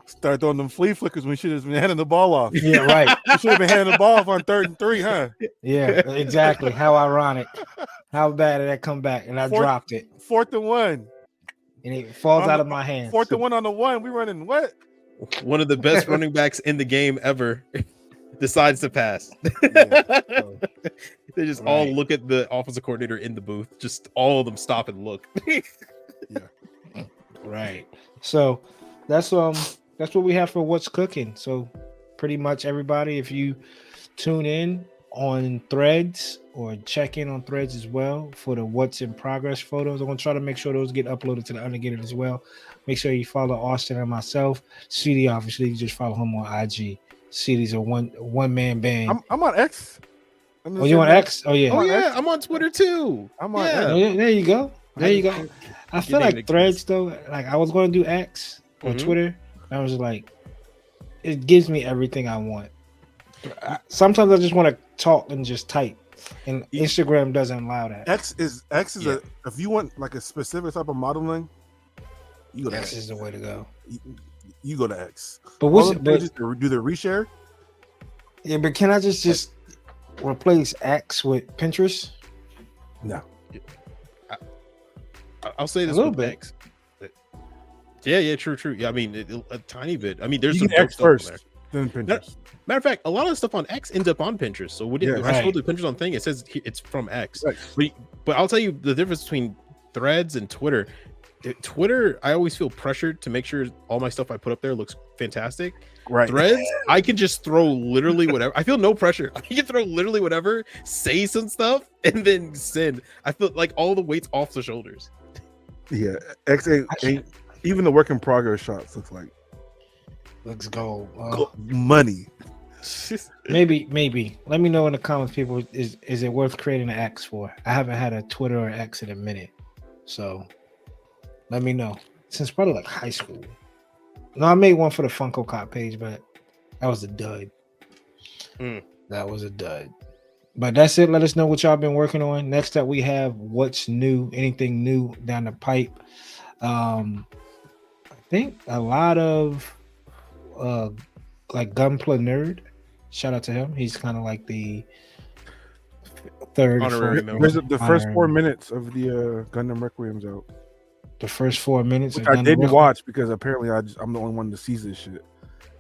Start throwing them flea flickers when we should have been handing the ball off.
Yeah, right.
We should have been handing the ball off on 3rd and 3, huh?
Yeah, exactly. How ironic. How bad did that come back? And I dropped it.
4th and 1.
And it falls out of my hands.
4th and 1 on the 1. We running what?
One of the best running backs in the game ever decides to pass. They just all look at the offensive coordinator in the booth. Just all of them stop and look.
Yeah.
Right. So that's what we have for What's Cooking. So pretty much everybody, if you tune in on Threads or check in on Threads as well for the What's in Progress photos, I'm going to try to make sure those get uploaded to the Undergated as well. Make sure you follow Austin and myself. CD, obviously, you just follow him on IG. CD's a one-man band.
I'm on X.
Oh, you on X? Oh, yeah.
Oh, yeah. I'm on Twitter, too.
I'm on
X.
Oh, yeah, there you go. There you go. I feel like Threads, though, like I was going to do X or Twitter. I was like, it gives me everything I want. Sometimes I just want to talk and just type, and Instagram doesn't allow that.
X is a, if you want like a specific type of modeling, you go to
X is the way to go.
You go to X.
But what's
do the reshare?
Yeah, but can I just replace X with Pinterest?
No.
I'll say this
A little
with
bit.
X. Yeah, true. Yeah, I mean, a tiny bit. I mean, there's
You
some
get
dope
X
stuff on
first,
there.
then Pinterest.
Matter of fact, a lot of the stuff on X ends up on Pinterest. So we did.
Yes.
I scrolled
Right.
the Pinterest on thing. It says it's from X.
Right.
But I'll tell you the difference between Threads and Twitter. Twitter, I always feel pressured to make sure all my stuff I put up there looks fantastic.
Right.
Threads, I can just throw literally whatever. I feel no pressure. I can throw literally whatever, say some stuff, and then send. I feel like all the weight's off the shoulders.
Yeah. X ain't even the work in progress shots looks like
Let's go.
money.
Maybe. Let me know in the comments, people. Is it worth creating an X for? I haven't had a Twitter or X in a minute, so let me know. Since probably like high school. No, I made one for the Funko Pop page, but that was a dud. That was a dud. But that's it. Let us know what y'all been working on. Next up, we have what's new, anything new down the pipe. I think a lot of like Gunpla Nerd. Shout out to him. He's kind of like the third
Honorary
fourth-
member.
There's the first 4
honorary-
minutes of the Gundam Requiem's out,
The first 4 minutes.
which
of
I
Gundam
didn't
Requiem.
watch because apparently I'm the only one that sees this shit,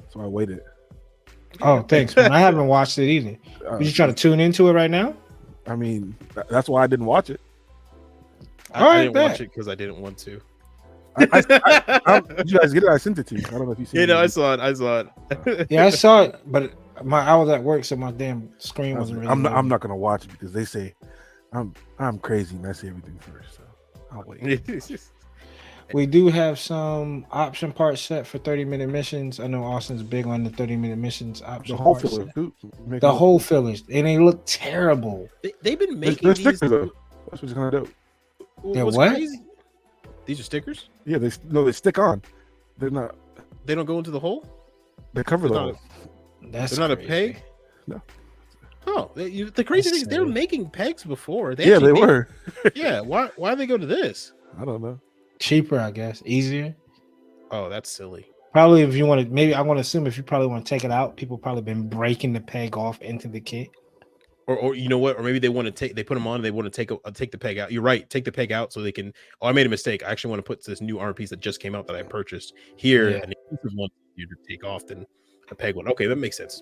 so I waited.
Oh, thanks, man. I haven't watched it either.
Uh,
You trying to tune into it right now?
I mean, that's why I didn't watch it.
All right,
I didn't watch
bet.
it because I didn't want to.
Did you guys get it? I sent it to you. I don't know if you see
You
it.
know, I saw it.
Yeah, I saw it, but I was at work, so my damn screen wasn't really.
I'm
loading.
not gonna watch it because they say I'm crazy and I see everything first. So I'll wait.
We do have some option parts set for 30-minute missions. I know Austin's big on the 30-minute missions option
The whole
parts.
filler, dude.
The whole fillers, and they look terrible.
They've been
They're
making these.
stickers though. That's what's gonna do.
They're
What's
what?
crazy? These are stickers.
Yeah, they stick on. They're not.
They don't go into the hole.
They cover the
They're
hole.
not,
That's
they're not a
crazy.
peg.
No.
Oh, the crazy
That's
thing is they were
silly.
making pegs before.
Yeah,
actually
they
made-
were.
Yeah, why they go to this?
I don't know.
Cheaper, I guess, easier.
Oh, that's silly.
Probably if you want to, maybe I want to assume if you probably want to take it out, people probably been breaking the peg off into the kit.
Or you know what? Or maybe they want to they put them on. And they want to take the peg out. You're right. Take the peg out so they can. Oh, I made a mistake. I actually want to put this new arm piece that just came out that I purchased here.
Yeah.
And this is one you to take off than a peg one. Okay, that makes sense.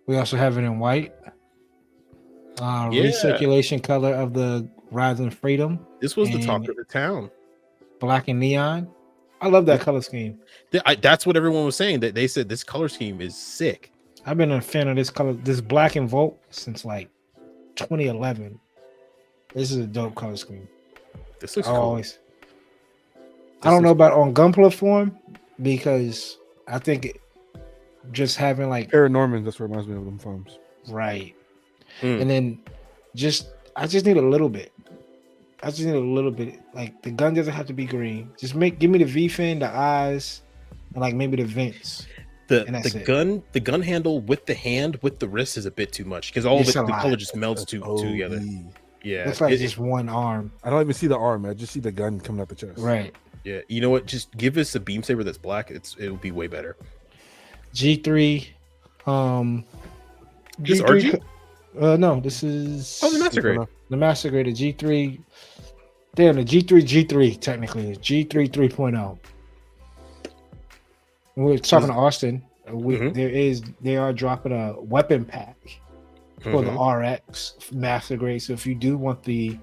We also have it in white.
Yeah.
Recirculation color of the Rising Freedom,
This was the talk
And-
of the town.
black and neon. I love that color scheme.
That's what everyone was saying. That they said this color scheme is sick.
I've been a fan of this color, this black and Volt, since like 2011. This is a dope color scheme.
This looks
I
cool.
always. I don't know about on Gunpla form because I think just having like
Paranormans. That's what reminds me of them farms.
right,
Mm.
and then I just need a little bit. I just need a little bit. Like the gun doesn't have to be green. Just give me the V fin, the eyes, and like maybe the vents. And that's
The
it.
gun handle with the hand with the wrist is a bit too much because all of
It's
it,
a
the
lot.
color just melts together.
OD.
Yeah,
Looks like
it-
just one arm.
I don't even see the arm. I just see the gun coming out the chest.
Right.
yeah. You know what? Just give us a beam saber that's black. It'll be way better.
G3.
This
G3. No, this is
Oh, the master grade.
the master grade, the G3. Damn, the G3 technically is G3 3.0. We're talking to Austin.
Mhm.
They are dropping a weapon pack for the
Mhm.
RX master grade. So if you do want the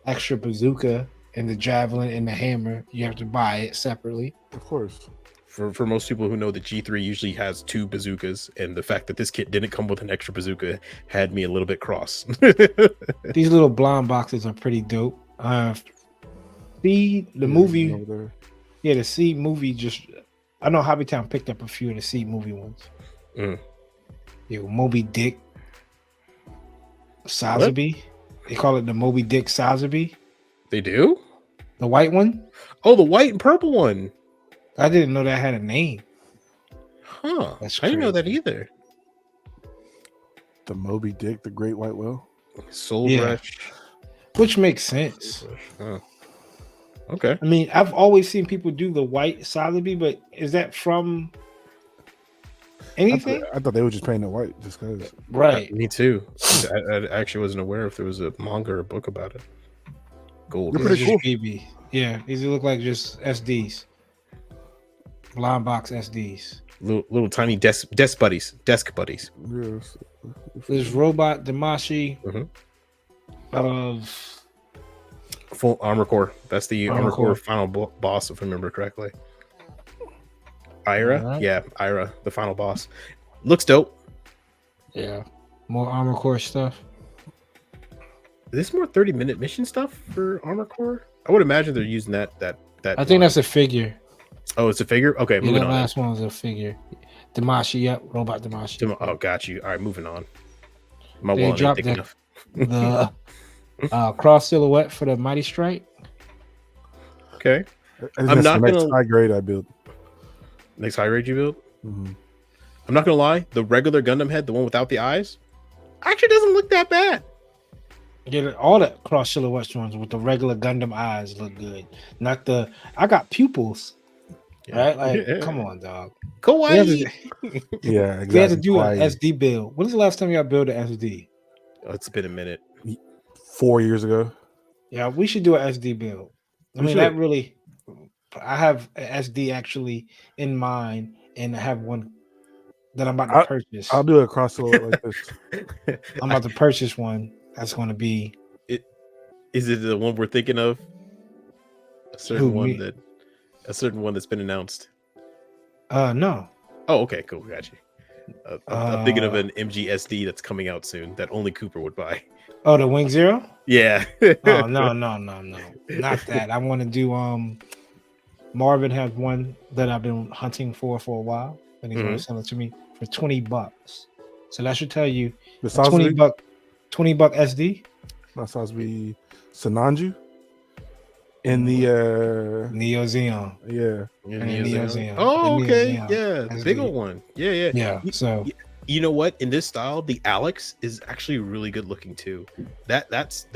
extra bazooka and the javelin and the hammer, you have to buy it separately.
Of course.
For most people who know, the G3 usually has 2 bazookas, and the fact that this kit didn't come with an extra bazooka had me a little bit cross.
These little blind boxes are pretty dope. The movie,
Over there.
yeah, the Seed movie just. I know Hobbytown picked up a few of the Seed movie ones.
Mm.
Yeah, Moby Dick, Sazabi. They call it the Moby Dick Sazabi,
They do?
the white one.
Oh, the white and purple one.
I didn't know that had a name.
Huh.
That's
I didn't know that
crazy.
either.
The Moby Dick, the Great White Whale.
Soul
Yeah.
Rush.
Which makes sense.
Huh. Okay.
I mean, I've always seen people do the white Sazabi, but is that from Anything?
I thought they were just painting it white just because.
Right.
Me too. I actually wasn't aware if there was a manga or a book about it. Gold.
They're
These
pretty
are
cool.
just BB. Yeah, these look like just SDs. Blind box SDs.
Little tiny desk buddies.
Yes.
There's Robot Damashi
Mhm.
of
Full armor core. That's the
Armor
armor core
core.
final boss, if I remember correctly. Ira,
Alright.
yeah, Ira, the final boss. Looks dope.
yeah, more Armor Core stuff.
Is this more 30-minute mission stuff for armor core? I would imagine they're using that.
I think that's a figure.
Oh, it's a figure. Okay,
Yeah,
moving
that
on.
last one was a figure. Damashi, yep, Robot Damashi.
Oh, got you. All right, moving on. My
They
wallet ain't
dropped
thick
the-
enough.
The cross silhouette for the Mighty Strike.
Okay,
I'm
I'm
not
not
next
gonna-
high grade I built.
next high rate you build.
Mhm.
I'm not gonna lie. The regular Gundam head, the one without the eyes, actually doesn't look that bad.
Yeah, all the cross silhouette ones with the regular Gundam eyes look good. Not the. I got pupils. Right? Like,
Yeah.
come on, dog.
Kawaii.
Yeah, exactly.
We had to do
Why?
an SD build. When was the last time y'all built an SD?
Oh, it's been a minute.
4 years ago.
Yeah, we should do an SD build. I
We
mean, that
should.
really. I have an SD actually in mind, and I have one that I'm about to purchase.
I'll do a cross silhouette like this.
I'm about to purchase one that's going to be.
Is it the one we're thinking of? A certain
Who,
one
me?
a certain one that's been announced.
No.
Oh, okay, cool, got you. I'm thinking of an MGSD that's coming out soon that only Cooper would buy.
Oh, the Wing Zero?
Yeah.
Oh no, not that. I want to do. Marvin has one that I've been hunting for a while, and he's going to sell it to me for $20. So that should tell you
The
a
sauce
$20 SD.
That's supposed to be Sananju. In the
Neo Xeon.
yeah.
And the Neo Xeon.
Oh,
The Neo
okay.
Xeon.
Yeah, the
That's
big
the-
old one. Yeah.
Yeah. So
You know what? In this style, the Alex is actually really good looking too. That's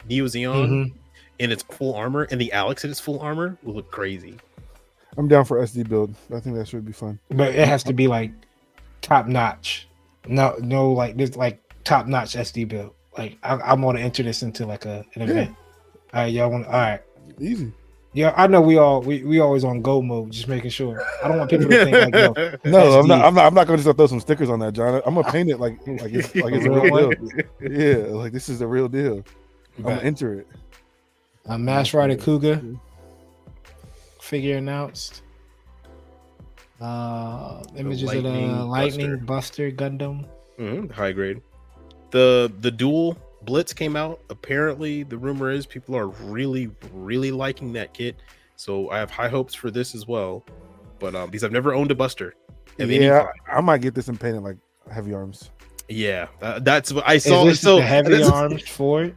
Neo Xeon
mhm.
in its full armor, and the Alex in its full armor will look crazy.
I'm down for SD build. I think that should be fun.
But it has to be like top notch. No, like this, like top notch SD build. Like I want to enter this into like an event. All right, y'all want? All right,
Easy.
yeah. I know we always on go mode, just making sure. I don't want people to think like, yo,
No, I'm
SD.
not. I'm not going to just throw some stickers on that, John. I'm gonna paint it like it's a real deal. Yeah, like this is the real deal. I'm gonna enter it.
a Mass Rider Cougar figure announced. Images of the
Lightning
Lightning
Buster.
Buster Gundam.
High grade. The dual Blitz came out. Apparently, the rumor is people are really liking that kit. So I have high hopes for this as well. But because I've never owned a Buster. of any
Yeah,
kind.
I might get this and paint it like heavy arms.
Yeah, that's what I
Is
saw.
this
So
the heavy arms for it?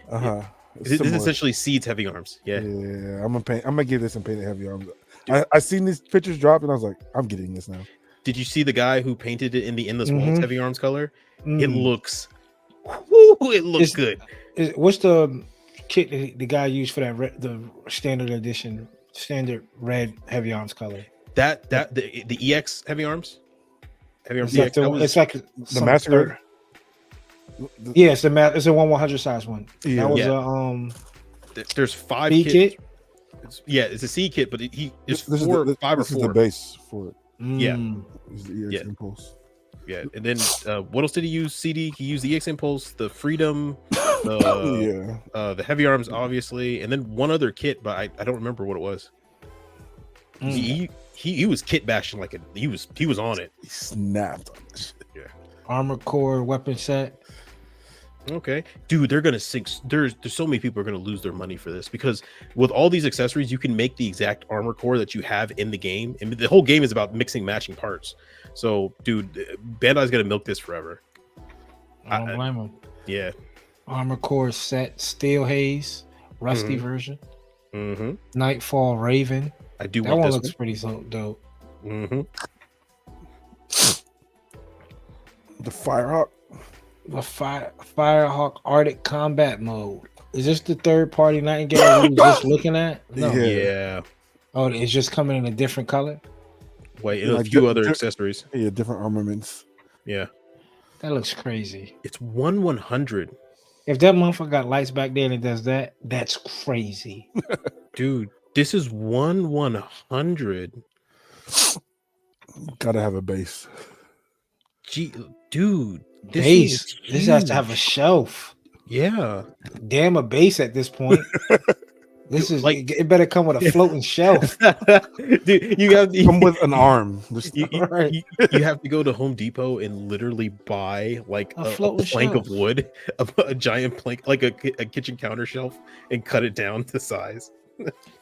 Uh huh.
This essentially seeds heavy arms. Yeah.
Yeah, I'm gonna get this and paint it heavy arms. I seen these pictures drop and I was like, I'm getting this now.
Did you see the guy who painted it in the Endless Waltz heavy arms color? It looks, it looks good.
What's the kit that the guy used for that the standard edition, standard red heavy arms color?
The EX heavy arms,
It's
EX.
like it's like
The master.
Yeah, it's a 1/100 size one.
Yeah.
That was
Yeah. There's 5
B
kits.
kit.
It's a C kit, but it's
This
4,
is the,
5 or
this is
4.
the base for it.
Yeah.
This is the EX
Yeah.
Impulse.
Yeah, and then what else did he use? CD. He used the EX Impulse, the Freedom, the heavy arms, obviously, and then one other kit, but I don't remember what it was. He was kit bashing like he was on it.
He snapped on this.
Armor core weapon set.
Okay, dude, they're gonna sink. There's so many people are gonna lose their money for this because with all these accessories, you can make the exact armor core that you have in the game, and the whole game is about mixing matching parts. So, dude, Bandai's gonna milk this forever.
I don't blame him.
Yeah.
Armor core set, Steel Haze, Rusty
Mhm.
version,
Mm-hmm.
Nightfall Raven.
I do
That
want
one
this
looks pretty dope.
Mm-hmm.
The Firehawk.
The Firehawk Arctic Combat Mode. Is this the third party Nightingale we were just looking at? No.
Yeah.
Yeah.
Oh, it's just coming in a different color.
white, and
Yeah,
a
like
few other accessories.
Yeah, different armaments.
Yeah,
That looks crazy.
it's 1/100,
If that motherfucker got lights back there and it does that, that's crazy.
dude. This is 1/100.
Gotta have a base.
Gee, dude, this thing
Base.
is
This has to have a
huge.
shelf.
Yeah,
Damn, a base at this point. This is
like-
it better come with a floating shelf.
dude. You have
Come with an arm. Just,
Right.
you have to go to Home Depot and literally buy like
A
a
floating
plank of
shelf.
wood, a giant plank, like a kitchen counter shelf, and cut it down to size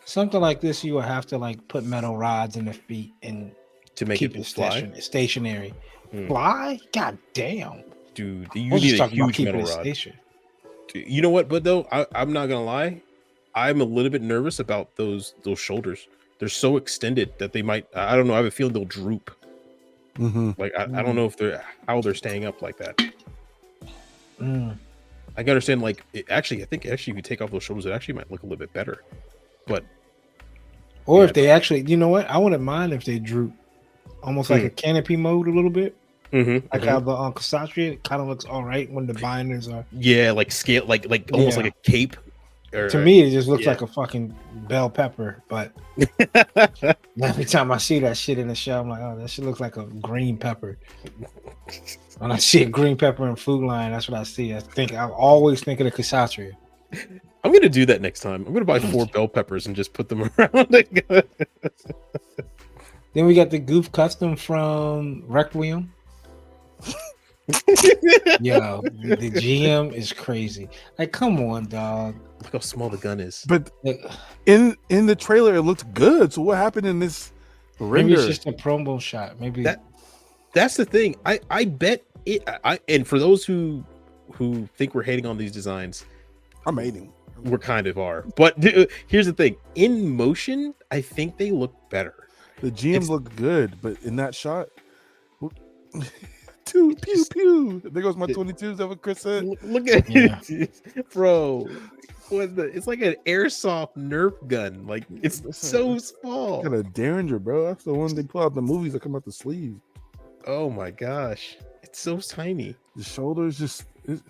Something like this, you will have to like put metal rods in the feet and
to make
keep
it
it
fly.
stationary.
Hmm.
Fly? God damn.
Dude,
I
you
was just
need a
talking about
huge
keeping
metal
it
rod.
stationary.
Dude, you know what? But though, I'm not gonna lie, I'm a little bit nervous about those shoulders. They're so extended that they might. I don't know. I have a feeling they'll droop. Like I don't know if how they're staying up like that.
Mm.
I can understand. Like I think if you take off those shoulders, it actually might look a little bit better. But
Or
Yeah,
if they actually, you know what? I wouldn't mind if they droop almost like a canopy mode a little bit. Like how the Kshatriya kind of looks all right when the binders are.
yeah, like scale, like almost
Yeah.
like a cape.
To me, it just looks
yeah.
like a fucking bell pepper. But every time I see that shit in the show, I'm like, oh, that shit looks like a green pepper. When I see a green pepper in Food Line, that's what I see. I always think of the Kshatriya.
I'm gonna do that next time. I'm gonna buy 4 bell peppers and just put them around.
Then we got the Goof custom from Requiem. Yo, the GM is crazy. Like, come on, dog.
Look how small the gun is.
but
Like,
in the trailer, it looked good. So what happened in this
maybe
render?
it's just a promo shot. Maybe
That's the thing. I bet it. And for those who think we're hating on these designs,
I'm hating.
we're kind of are. But here's the thing: in motion, I think they look better.
The GMs
It's-
look good, but in that shot, pew pew pew. There goes my 22s. Is that what Chris said?
Look at
Yeah.
it, bro. It's like an airsoft Nerf gun. Like it's so small.
Got a Derringer, bro. That's the one they pull out the movies that come out the sleeve.
Oh my gosh, it's so tiny.
The shoulders just it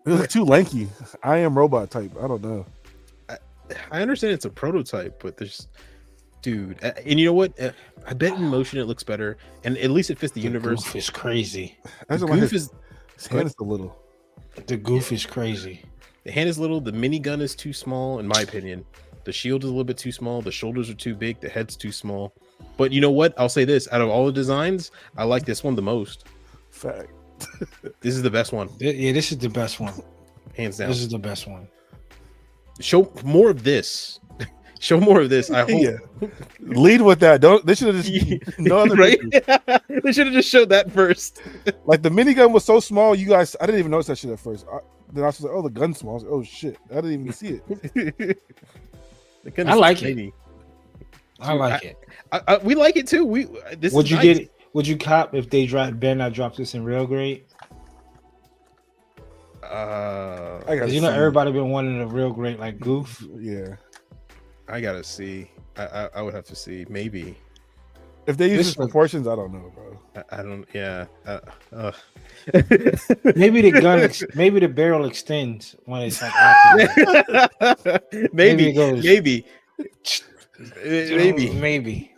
looks too lanky. I am robot type. I don't know.
I understand it's a prototype, but there's, dude, and you know what? I bet in motion it looks better, and at least it fits the universe.
Goof is crazy.
That's
The
why
goof
his
is
hand is a little.
The goof is crazy.
the hand is little, the minigun is too small, in my opinion. The shield is a little bit too small, the shoulders are too big, the head's too small. But you know what? I'll say this: out of all the designs, I like this one the most.
Fact.
This is the best one,
Yeah, this is the best one.
hands down.
This is the best one.
Show more of this. Show more of this. I hope.
Yeah. Lead with that. Don't. They should have just no other
right?
pictures.
They should have just showed that first.
Like the minigun was so small, you guys. I didn't even notice that shit at first. Then I was like, "Oh, the gun's small." I was like, "Oh shit!" I didn't even see it.
The gun
I
is
like
tiny.
I like it.
We like it too. This
Would
is
you
nice.
get it? Would you cop if they dropped this in real grade?
I gotta
Because you know
see.
everybody been wanting a real grade like Goof.
Yeah.
I gotta see. I would have to see. Maybe.
If they use
This
his
look-
proportions, I don't know, bro.
I don't. Yeah.
Maybe the gun, maybe the barrel extends when it's like activated.
maybe.
it goes-
Maybe.
Maybe.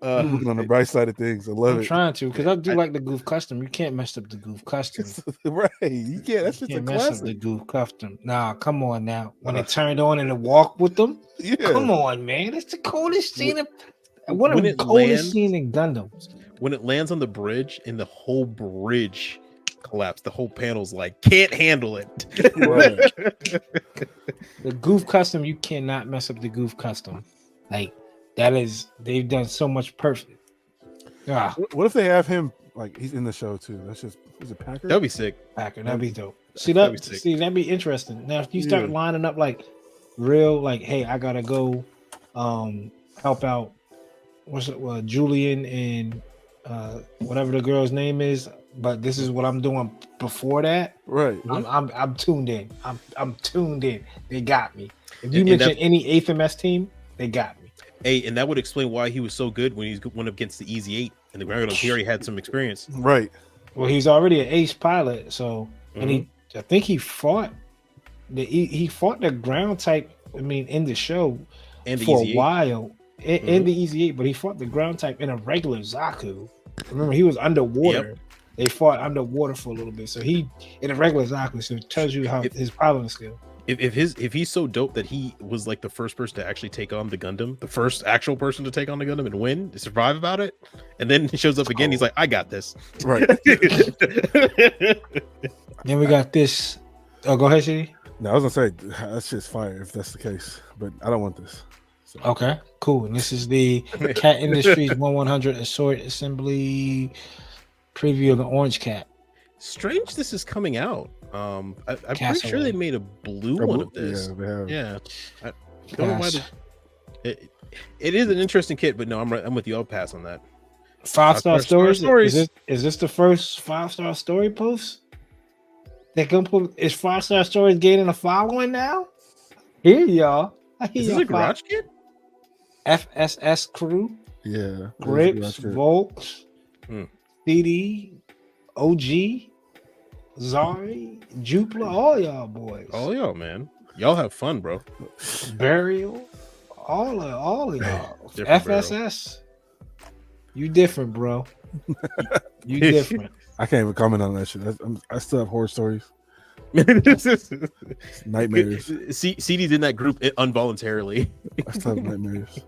I'm looking on the bright side of things. I love
I'm
it.
trying to because I do like the Goof custom. You can't mess up the Goof custom.
Right. You can't. That's
You
just a
can't mess up the
classic.
Goof custom. Nah, come on now. When it turned on and it walked with them,
Yeah.
come on, man. That's the coolest scene. One of
when
the
it
coolest
lands-
scene in Gundam.
When it lands on the bridge and the whole bridge collapsed, the whole panel's like can't handle it.
Right. The Goof custom, you cannot mess up the Goof custom. Like that is, they've done so much perfect. Ah,
What if they have him like he's in the show too? That's just is it Packer?
That'd be sick.
Packer, that'd be dope. See
That'd
that?
be sick.
See that'd be interesting. Now, if you start
Yeah.
lining up like real, like, hey, I gotta go, help out. What's it? Julian and whatever the girl's name is. But this is what I'm doing before that.
Right.
I'm tuned in. I'm tuned in. They got me. If you
And
mention
that's-
any 8th MS team, they got me.
Hey, and that would explain why he was so good when he went up against the Easy 8 and the Ground. He already had some experience.
Right.
Well, he's already an ace pilot, so and
Mm-hmm.
I think he fought he fought the ground type. I mean, in the show
And the
for a
Easy 8.
while, in the Easy 8, but he fought the ground type in a regular Zaku. Remember, he was underwater.
Yep.
They fought underwater for a little bit, so he in a regular Zaku. So it tells you how his piloting skill.
If he's so dope that he was like the first person to actually take on the Gundam, the first actual person to take on the Gundam and win, to survive about it, and then he shows up again, he's like, I got this.
Right.
Then we got this. Oh, go ahead, CD.
No, I was gonna say that's just fire if that's the case, but I don't want this. So.
Okay, cool. And this is the Cat Industries 1100 Assorted Assembly preview of the Orange Cat.
Strange, this is coming out. I'm pretty
Castle
sure they
Lake.
made a blue one of this.
Yeah, they have.
Yeah, I don't know why. It is an interesting kit, but no, I'm with you. I'll pass on that.
5-star stories.
Stories.
Is this the first 5-star story post? They're gonna put is 5-star stories gaining a following now? Here, y'all.
Is this a garage kit?
FSS crew,
Yeah.
Grips, Volks,
Hmm.
CD, OG, Zari, Jupla, all y'all boys.
Oh yeah, man. Y'all have fun, bro.
Burial, all of y'all.
Different
FSS. You different, bro. You different.
I can't even comment on that shit. I still have horror stories, nightmares.
CD's in that group involuntarily.
I still have nightmares.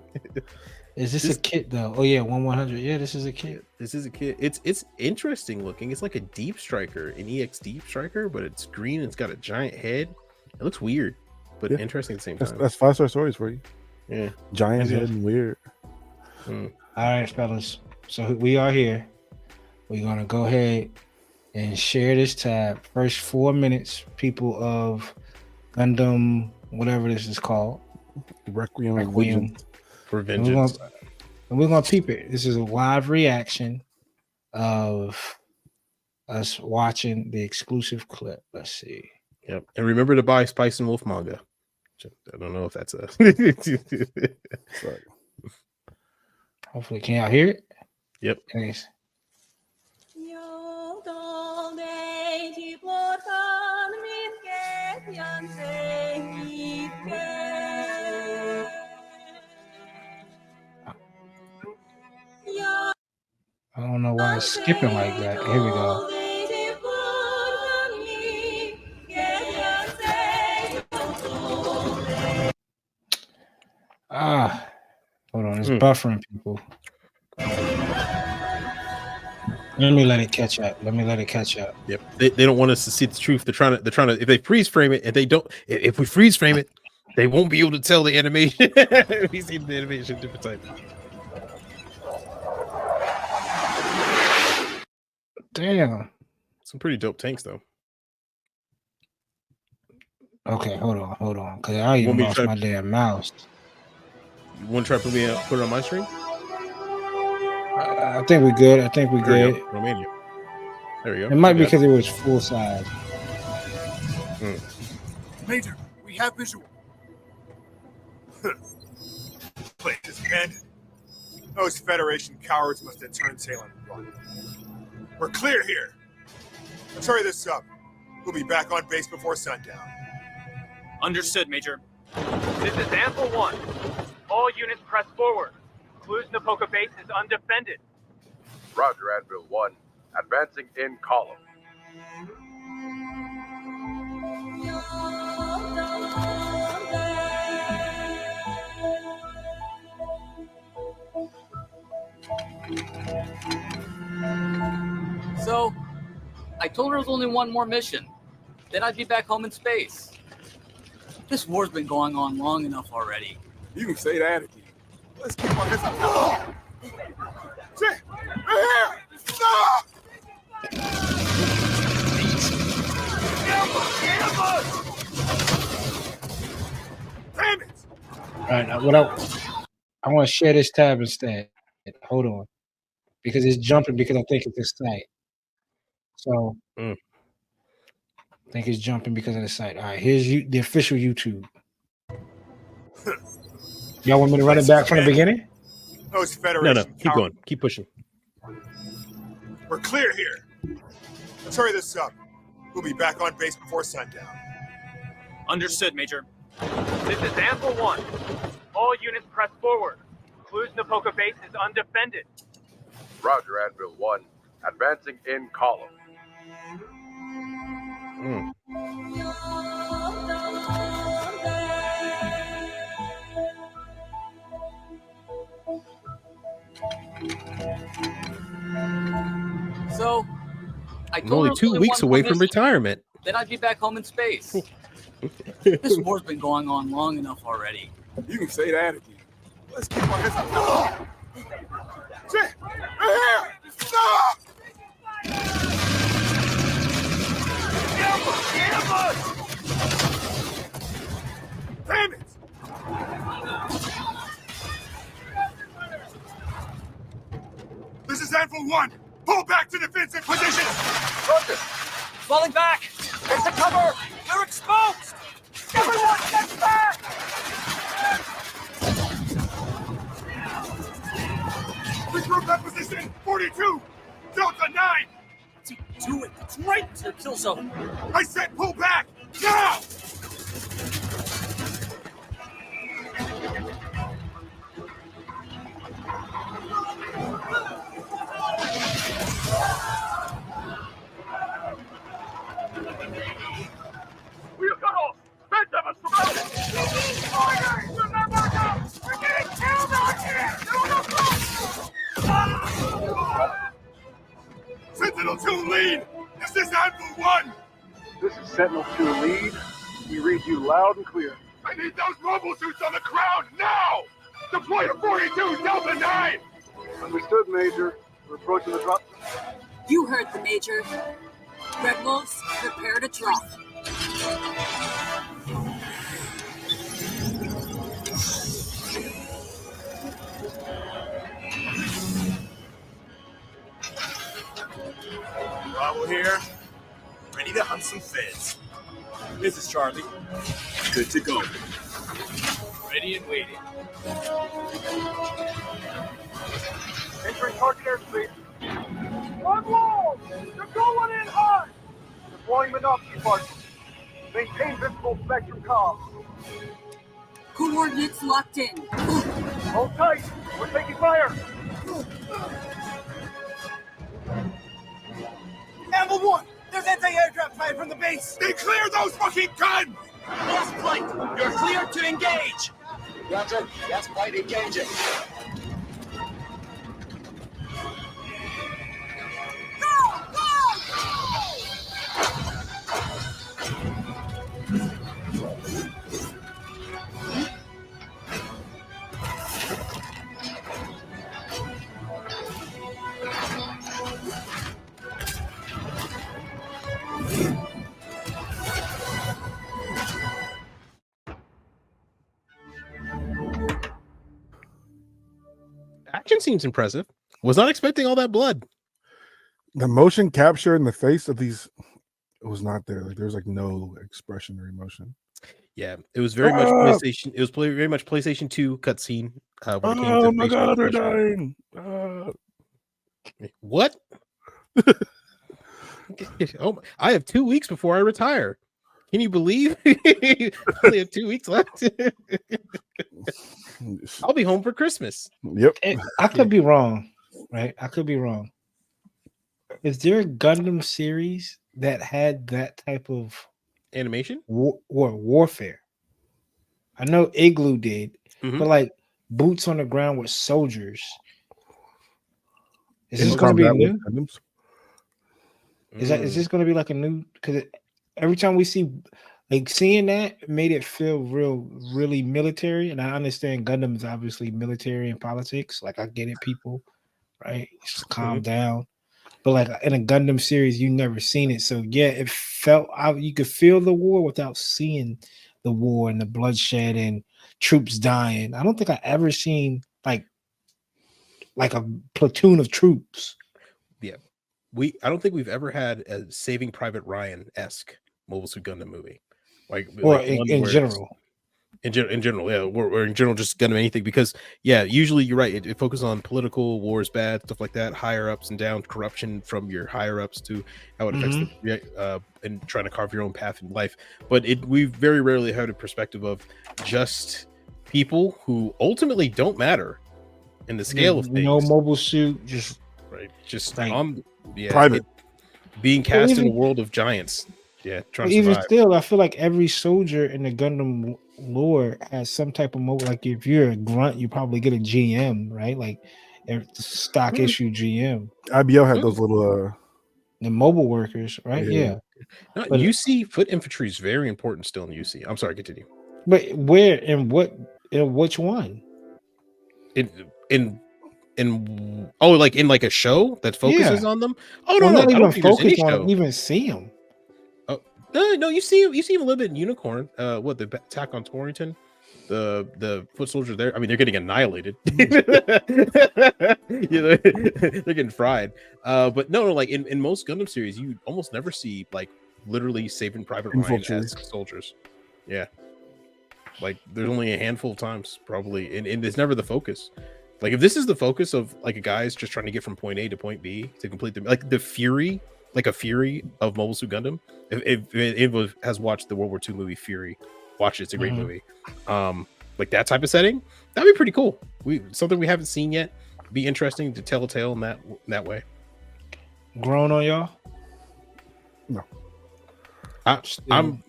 Is this a kit though? Oh yeah, 100. Yeah, this is a kit.
This is a kit. It's interesting looking. It's like a Deep Striker, an EX Deep Striker, but it's green and it's got a giant head. It looks weird, but
Yeah.
interesting at the same
That's
time.
5-star stories for you.
Yeah.
Giant head and weird.
All right, fellas. So we are here. We're gonna go ahead and share this tab. First 4 minutes, people of Gundam, whatever this is called.
Requiem.
For
And
vengeance.
we're gonna peep it. This is a live reaction of us watching the exclusive clip. Let's see.
Yep. And remember to buy Spice and Wolf manga. I don't know if that's a
Sorry.
Hopefully, can y'all hear it?
Yep.
Thanks. I don't know why it's skipping like that. Here we go. Hold on, it's buffering, people. Let me let it catch up.
Yep. They don't want us to see the truth. They're trying to if they freeze frame it and they don't if we freeze frame it, they won't be able to tell the animation. We see the animation different type.
Damn.
Some pretty dope tanks though.
Okay, hold on. Cause I even lost my damn mouse.
You want to try to put it on my screen?
I think we're good.
There we go. Romania. There we go.
It might be because it was full size.
Major, we have visual. Place is abandoned. Those Federation cowards must have turned tail and run. We're clear here. Let's hurry this up. We'll be back on base before sundown.
Understood, Major. This is Ample 1. All units press forward. Cluj-Napoca base is undefended.
Roger, Admiral 1. Advancing in column.
So, I told her it was only one more mission. Then I'd be back home in space. This war's been going on long enough already.
You can say that again. Let's keep our heads up. Shit! Right here! Stop! Damn it!
All right, now I want to share this tab instead. Hold on, because it's jumping because I think it's this site. So I think it's jumping because of the site. All right, here's the official YouTube. Y'all want me to run it back from the beginning?
Those
No,
Federation
keep going. Keep pushing.
We're clear here. Let's hurry this up. We'll be back on base before sundown.
Understood, Major. This is Ample 1. All units press forward. Cluj-Napoca base is undefended.
Roger, Anvil 1. Advancing in column.
So, I
I'm
told
only
her
2 weeks away from retirement.
then I'd be back home in space. This war's been going on long enough already.
You can say that again. Let's keep our heads up. Shit! Right here! Stop! Damn it! This is Anvil 1. Pull back to defensive position.
Roger. Falling back. Into cover. We're exposed. Everyone, get back!
Regroup that position. 42. Delta 9.
Do it. It's right to your kill zone.
I said pull back. Now!
We are cut off! Bend them and surround it! Orders! Remember now! We're getting killed out here!
Sentinel 2 lead. Is this Anvil 1?
This is Sentinel 2 lead. We read you loud and clear.
I need those mobile suits on the ground now! Deploy to 42 Delta 9!
Understood, Major. We're approaching the drop.
You heard the Major. Red Wolves, prepare to drop.
Bravo here. Ready to hunt some feds. This is Charlie. Good to go.
Ready and waiting.
Entering target airspace. One wall! They're going in hard! Deploying Monopoly parts. Maintain visible spectrum comms.
Coordinates locked in.
Hold tight! We're taking fire!
Amble 1! There's anti-aircraft fire from the base! They clear those fucking guns!
Gas flight. You're cleared to engage.
Roger. Gas flight engaging.
Action seems impressive. Was not expecting all that blood.
The motion capture in the face of these, it was not there. Like there's like no expression or emotion.
Yeah, it was very much PlayStation. It was very much PlayStation 2 cutscene.
Oh my god, they're dying.
What? Oh, I have 2 weeks before I retire. Can you believe? I only have 2 weeks left. I'll be home for Christmas.
Yep.
I could be wrong, right? I could be wrong. Is there a Gundam series that had that type of
animation
warfare? I know Igloo did,
Mm-hmm.
but like boots on the ground with soldiers. Is this going to be new? Is this going to be like a new? Because every time we see, like seeing that made it feel really military. And I understand Gundam is obviously military and politics. Like I get it, people, right? Just calm down. But like in a Gundam series, you never seen it, so yeah, it felt you could feel the war without seeing the war and the bloodshed and troops dying. I don't think I ever seen like a platoon of troops.
Yeah, I don't think we've ever had a Saving Private Ryan-esque Mobile Suit Gundam movie, like
in general.
in general, yeah, or in general, just Gundam anything, because yeah, usually you're right. It focuses on political wars, bad stuff like that, higher ups and down, corruption from your higher ups to how it affects the and trying to carve your own path in life. But we very rarely had a perspective of just people who ultimately don't matter in the scale of things.
No mobile suit, just
right, just
like
private,
being cast in a world of giants. Yeah, trying to survive.
Even still, I feel like every soldier in the Gundam lore has some type of mobile. Like if you're a grunt, you probably get a GM, right? Like stock issue GM.
IBO had those little
the mobile workers, right? Yeah.
No, UC foot infantry is very important still in UC. I'm sorry, continue.
But where and which one?
In like in like a show that focuses on them? Oh no,
not
I don't
even focus on them,
show.
even see them.
Oh no, you see him a little bit in Unicorn. What, the attack on Torrington? The foot soldiers there. I mean, they're getting annihilated. They're getting fried. But no, like in most Gundam series, you almost never see like literally Saving Private Ryan as soldiers. Yeah, like there's only a handful of times probably, and it's never the focus. Like if this is the focus of like a guy's just trying to get from point A to point B to complete the like the Fury, like a Fury of Mobile Suit Gundam. If it has watched the World War II movie Fury, watch it. It's a great movie. Like that type of setting, that'd be pretty cool. Something we haven't seen yet. Be interesting to tell a tale in that way.
Grown on y'all?
No.
I'm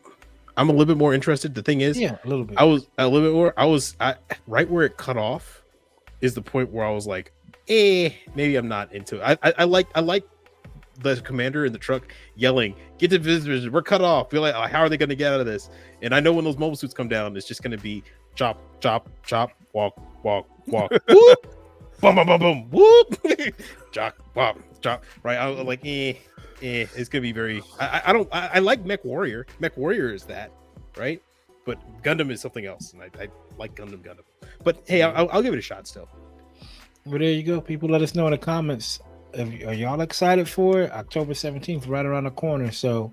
a little bit more interested. The thing is,
a little bit.
I was a little bit more. I right where it cut off is the point where I was like, maybe I'm not into it. I like the commander in the truck yelling, "Get the visitors! We're cut off." Be like, how are they going to get out of this? And I know when those mobile suits come down, it's just going to be chop, chop, chop, walk, walk, walk, whoop, boom, boom, boom, boom, whoop, chop, wop, chop. Right? I was like, it's going to be very. I like Mech Warrior. Mech Warrior is that, right? But Gundam is something else, and I like Gundam. But hey, I'll give it a shot still.
Well, there you go. People, let us know in the comments. Are y'all excited for it? October 17th, right around the corner. So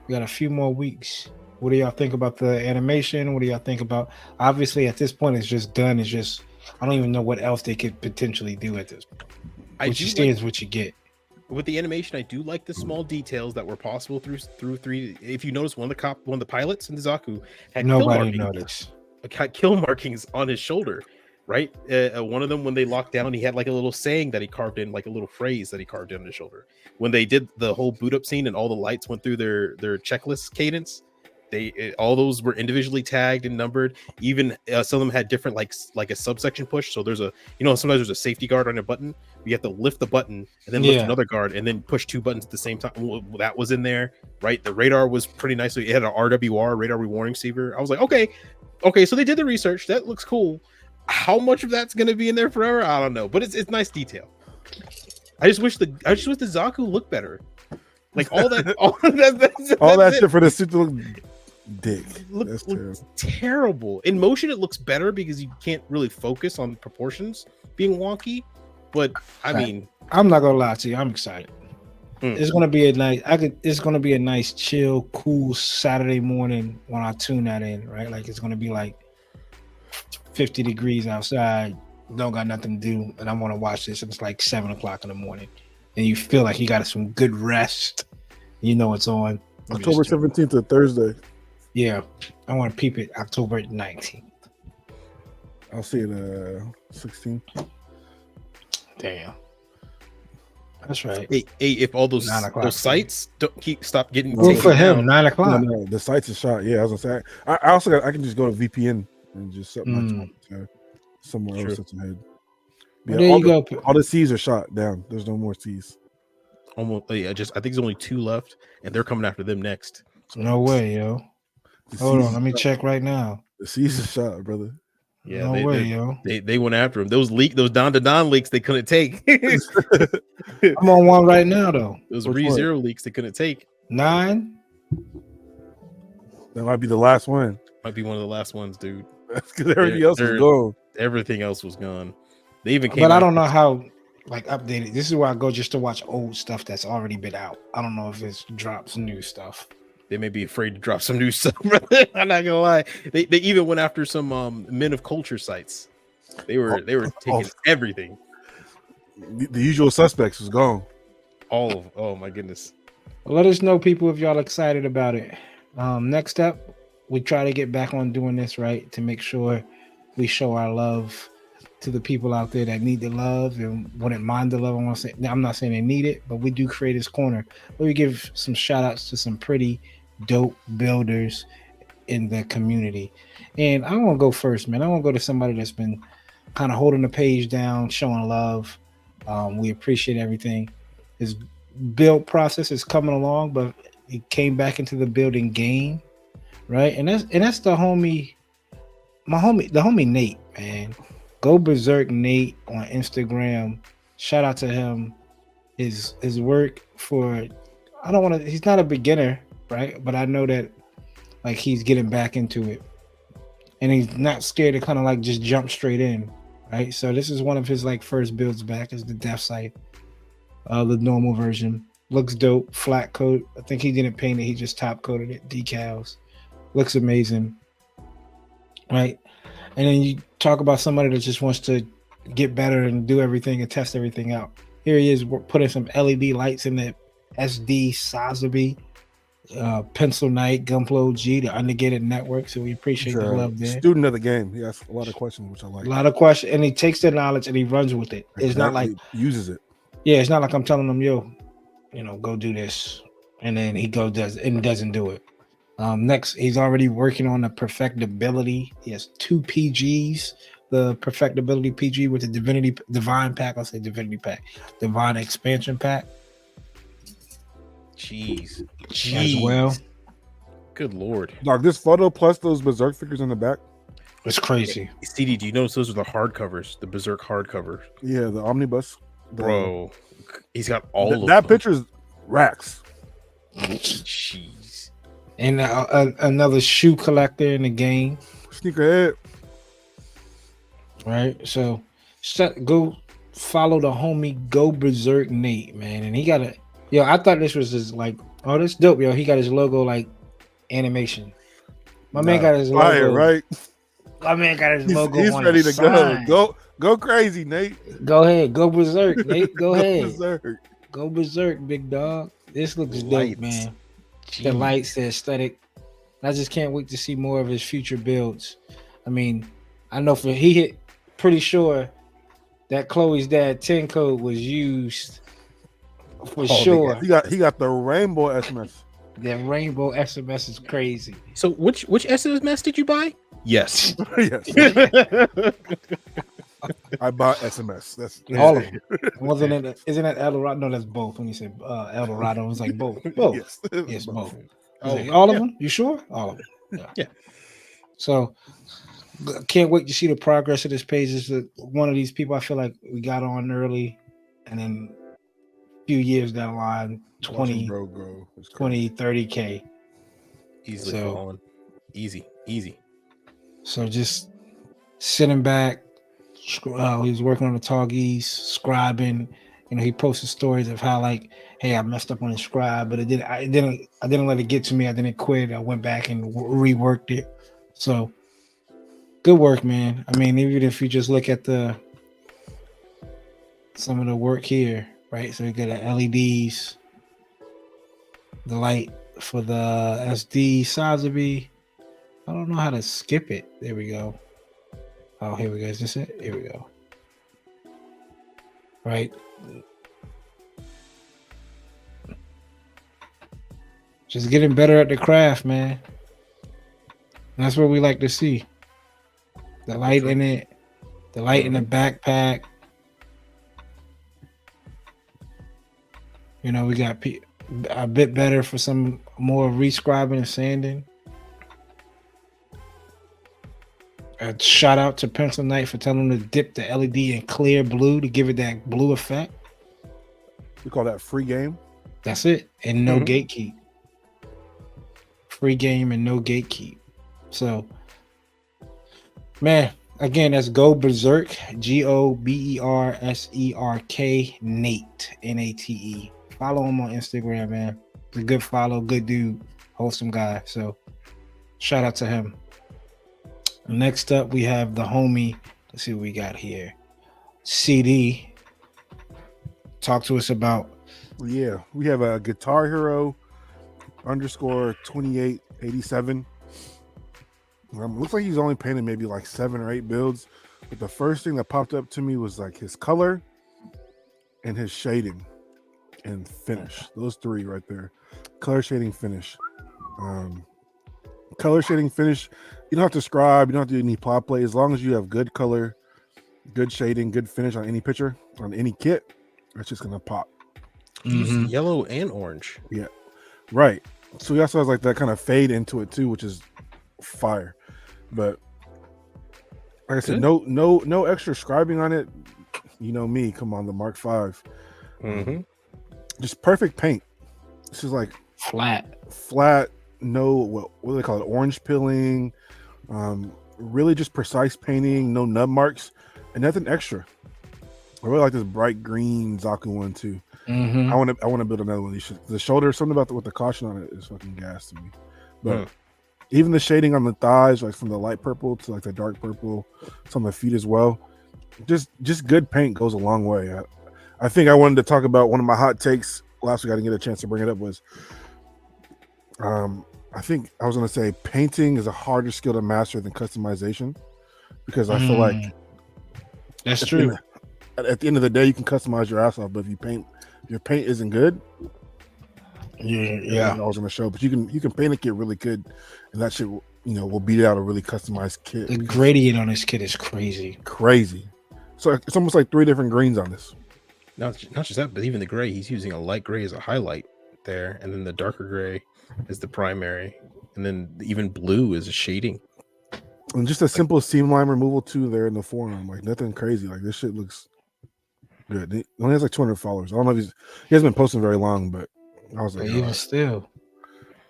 we got a few more weeks. What do y'all think about the animation? What do y'all think about? Obviously, at this point, it's just done. It's just I don't even know what else they could potentially do at this point. What you see is what you get.
With the animation, I do like the small details that were possible through 3. If you notice, one of the pilots in the Zaku had
nobody noticed.
Had kill markings on his shoulder. Right, one of them, when they locked down, he had like a little saying that he carved in, like a little phrase that he carved in on his shoulder. When they did the whole boot up scene and all the lights went through their checklist cadence, all those were individually tagged and numbered. Even some of them had different like a subsection push. So there's sometimes there's a safety guard on a button. You have to lift the button and then lift another guard and then push 2 buttons at the same time. Well, that was in there, right? The radar was pretty nice. So it had an RWR, radar rewarning receiver. I was like, okay, so they did the research. That looks cool. How much of that's going to be in there forever? I don't know, but it's nice detail. I just wish the Zaku looked better. Like all that
shit for the suit to look dick.
Looks terrible. In motion, it looks better because you can't really focus on proportions being wonky. But I mean,
I'm not gonna lie to you. I'm excited. It's gonna be It's gonna be a nice, chill, cool Saturday morning when I tune that in. Right, like it's gonna be like 50 degrees outside, don't got nothing to do, and I want to watch this, and it's like 7 o'clock in the morning, and you feel like you got some good rest. You know it's on.
October 17th to Thursday.
Yeah, I want to peep it October 19th.
I'll see it 16th.
Damn. That's right.
Hey, if all those sites don't stop getting
taken for him down. 9 o'clock.
No, the sites are shot. Yeah, I was gonna say. I also I can just go to VPN and just set my time to somewhere else that's ahead. Yeah,
there you go.
All the C's are shot down. There's no more C's.
Almost. Yeah, I think there's only 2 left, and they're coming after them next.
No way, yo. Hold on, let me check right now.
The C's are shot, brother.
Yeah,
no way, yo.
They went after him. Those Don to Don leaks they couldn't take.
I'm on one right now though.
Those ReZero leaks they couldn't take.
9.
That might be the last one.
Might be one of the last ones, dude.
Because everything else was gone.
Everything else was gone. They even came.
But I don't know how updated. This is where I go just to watch old stuff that's already been out. I don't know if it drops new stuff.
They may be afraid to drop some new stuff. I'm not gonna lie. They even went after some men of culture sites. They were taking everything.
The usual suspects was gone.
All of oh my goodness.
Well, let us know, people, if y'all excited about it. Next up, we try to get back on doing this right to make sure we show our love to the people out there that need the love and wouldn't mind the love. I'm not saying they need it, but we do Creators Corner, where we give some shout outs to some pretty dope builders in the community. And I want to go first, man. I want to go to somebody that's been kind of holding the page down, showing love. We appreciate everything. His build process is coming along, but he came back into the building game, right? And that's the homie, the homie Nate, man. Go Berserk Nate on Instagram. Shout out to him. His work for, he's not a beginner, right? But I know that like he's getting back into it. And he's not scared to kind of like just jump straight in, right? So this is one of his like first builds back, is the Death Sight. The normal version. Looks dope. Flat coat. I think he didn't paint it. He just top coated it. Decals. Looks amazing. Right? And then you talk about somebody that just wants to get better and do everything and test everything out. Here he is putting some LED lights in the SD Sazabi, Pencil Knight, Gunpla OG, the Undergated network. So we appreciate the love there.
Student of the game. He asks a lot of questions, which I like.
A lot of questions. And he takes the knowledge and he runs with it. It's not like
uses it.
Yeah, it's not like I'm telling him, yo, go do this, and then he doesn't do it. Next, he's already working on the perfectibility. He has 2 PGs, the perfectibility PG with the divine pack. I'll say divinity pack, divine expansion pack.
Jeez.
As well.
Good lord.
Dog, this photo plus those Berserk figures in the back.
It's crazy.
CD, do you notice those are the hardcovers, the Berserk hardcover?
Yeah, the omnibus.
Bro, he's got all of
that
them.
picture's racks.
Jeez.
And another shoe collector in the game.
Sneakerhead.
Right? So go follow the homie Go Berserk Nate, man. And he got I thought this was just like, oh, this dope, yo. He got his logo like animation. My man got his logo.
Right?
My man got his logo.
He's ready to go crazy, Nate.
Go ahead, go berserk, Nate. Go ahead,
go
berserk, big dog. This looks dope, man. Jeez. The lights, the aesthetic. I just can't wait to see more of his future builds. I mean, I know pretty sure that Chloe's dad 10 code was used for sure.
He got the rainbow SMS.
The rainbow SMS is crazy.
So which SMS did you buy? Yes.
Yes. I bought SMS. That's
all of them. Wasn't it? Isn't that El Dorado? No, that's both. When you said El Dorado, it was like both. Both. Yes, both. All of them. You sure? All of them.
Yeah.
So can't wait to see the progress of this page. This is one of these people I feel like we got on early, and then a few years down the line, 20, 30K.
Easily falling. Easy.
So just sitting back. He's working on the Toggies, scribing. He posted stories of how like, hey, I messed up on the scribe, but I didn't let it get to me. I didn't quit. I went back and reworked it. So good work, man. I mean, even if you just look at some of the work here, right? So we got the LEDs, the light for the SD Sazabi. I don't know how to skip it. There we go. Oh, here we go. Is this it? Here we go. Right. Just getting better at the craft, man. That's what we like to see. The light in it, the light in the backpack. We got a bit better for some more rescribing and sanding. A shout out to Pencil Knight for telling them to dip the LED in clear blue to give it that blue effect.
We call that free game.
That's it. And no gatekeep. Free game and no gatekeep. So, man, again, that's Go Berserk. GOBERSERK Nate. NATE. Follow him on Instagram, man. He's a good follow, good dude. wholesome guy. So shout out to him. Next up, we have the homie. Let's see what we got here. CD. Talk to us about.
Yeah, we have a Guitar Hero _ 2887. Looks like he's only painted maybe like 7 or 8 builds, but the first thing that popped up to me was like his color and his shading and finish. Those 3 right there. Color, shading, finish. Color, shading, finish. You don't have to scribe. You don't have to do any plot play. As long as you have good color, good shading, good finish on any picture, on any kit, it's just gonna pop.
Yellow and orange.
Yeah, right. So he also has like that kind of fade into it too, which is fire. But like I said, no extra scribing on it. You know me, come on, the Mark V. Just perfect paint. This is like
flat.
No, what do they call it? Orange pilling. Really just precise painting. No nub marks and nothing extra. I really like this bright green Zaku one too. I want to build another one. The shoulder, something about with the caution on it is fucking gas to me. But even the shading on the thighs, like from the light purple to like the dark purple, some of the feet as well. Just good paint goes a long way. I think I wanted to talk about one of my hot takes last week. I didn't get a chance to bring it up. Was I think I was going to say painting is a harder skill to master than customization, because I feel like
that's true.
At the end of the day, you can customize your ass off, but if your paint isn't good, I was on the show. But you can paint a kit really good, and that shit will beat out a really customized kit.
The gradient on this kit is crazy.
So it's almost like 3 different greens on this.
Not just that, but even the gray, he's using a light gray as a highlight there, and then the darker gray is the primary, and then even blue is a shading.
And just a simple seam line removal too there in the forearm, like nothing crazy. Like this shit looks good. He only has like 200 followers. I don't know if he hasn't been posting very long, but I was like,
even still,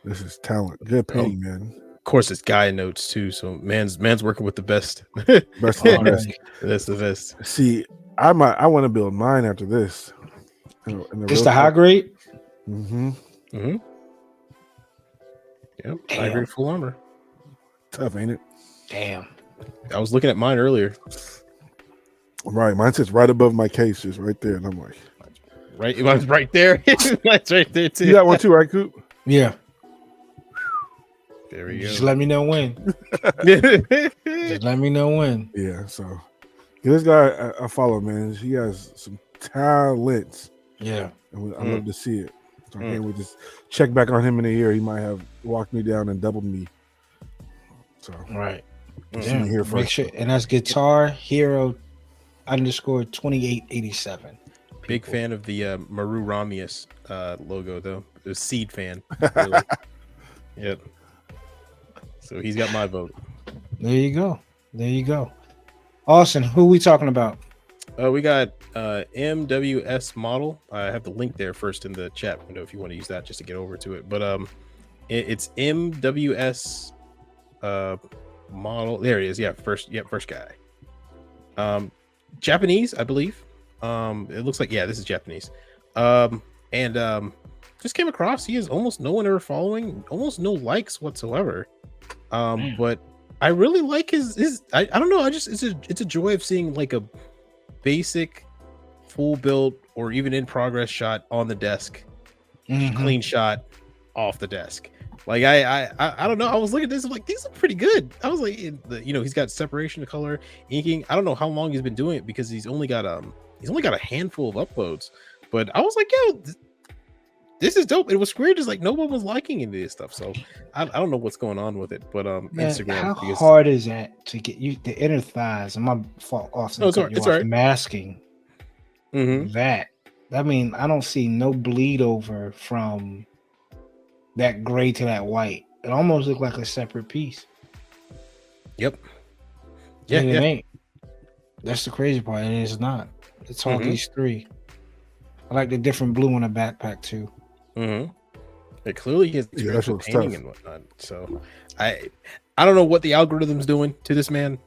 this is talent. Good painting, man.
Of course, it's guy notes too. So man's working with the best.
Best of the best.
That's the best.
See, I want to build mine after this.
Just the high grade.
Yep, high grade full armor.
Tough, ain't it?
Damn.
I was looking at mine earlier.
Right, mine sits right above my case, just right there, and I'm like,
mine's right there. Mine's right there too.
You got one too, right, Coop?
Yeah.
There we go.
Just let me know when. Just let me know when.
Yeah. So this guy I follow, man. He has some talents.
Yeah.
And I love to see it. So I can't wait to check back on him in a year. He might have walked me down and doubled me. So
right.
Yeah. Here first.
Make sure, and that's Guitar Hero _ 2887.
Big fan of the Maru Ramius logo though. The Seed fan. Really. Yep. So he's got my vote.
There you go. Austin, who we talking about?
We got MWS model. I have the link there first in the chat window if you want to use that just to get over to it. But it's MWS model. There it is. Yeah, first guy. Japanese, I believe. It looks like this is Japanese. Just came across. He has almost no one ever following, almost no likes whatsoever. But I really like his. I don't know. It's a joy of seeing like a basic full build or even in progress shot on the desk, clean shot off the desk. Like I don't know. I was looking at this. I'm like, these are pretty good. I was like, he's got separation of color, inking. I don't know how long he's been doing it because he's only got a handful of uploads. But I was like, yo, this is dope. It was weird, just like no one was liking any of this stuff. So I don't know what's going on with it. But Instagram.
How hard is that to get you the inner thighs? And my fault. Austin,
it's all right.
Masking. That. I mean, I don't see no bleed over from that gray to that white. It almost looked like a separate piece.
Yep.
Yeah, it ain't. That's the crazy part. It is not. It's all these 3. I like the different blue on the backpack too.
It clearly has painting and whatnot. So I don't know what the algorithm's doing to this man.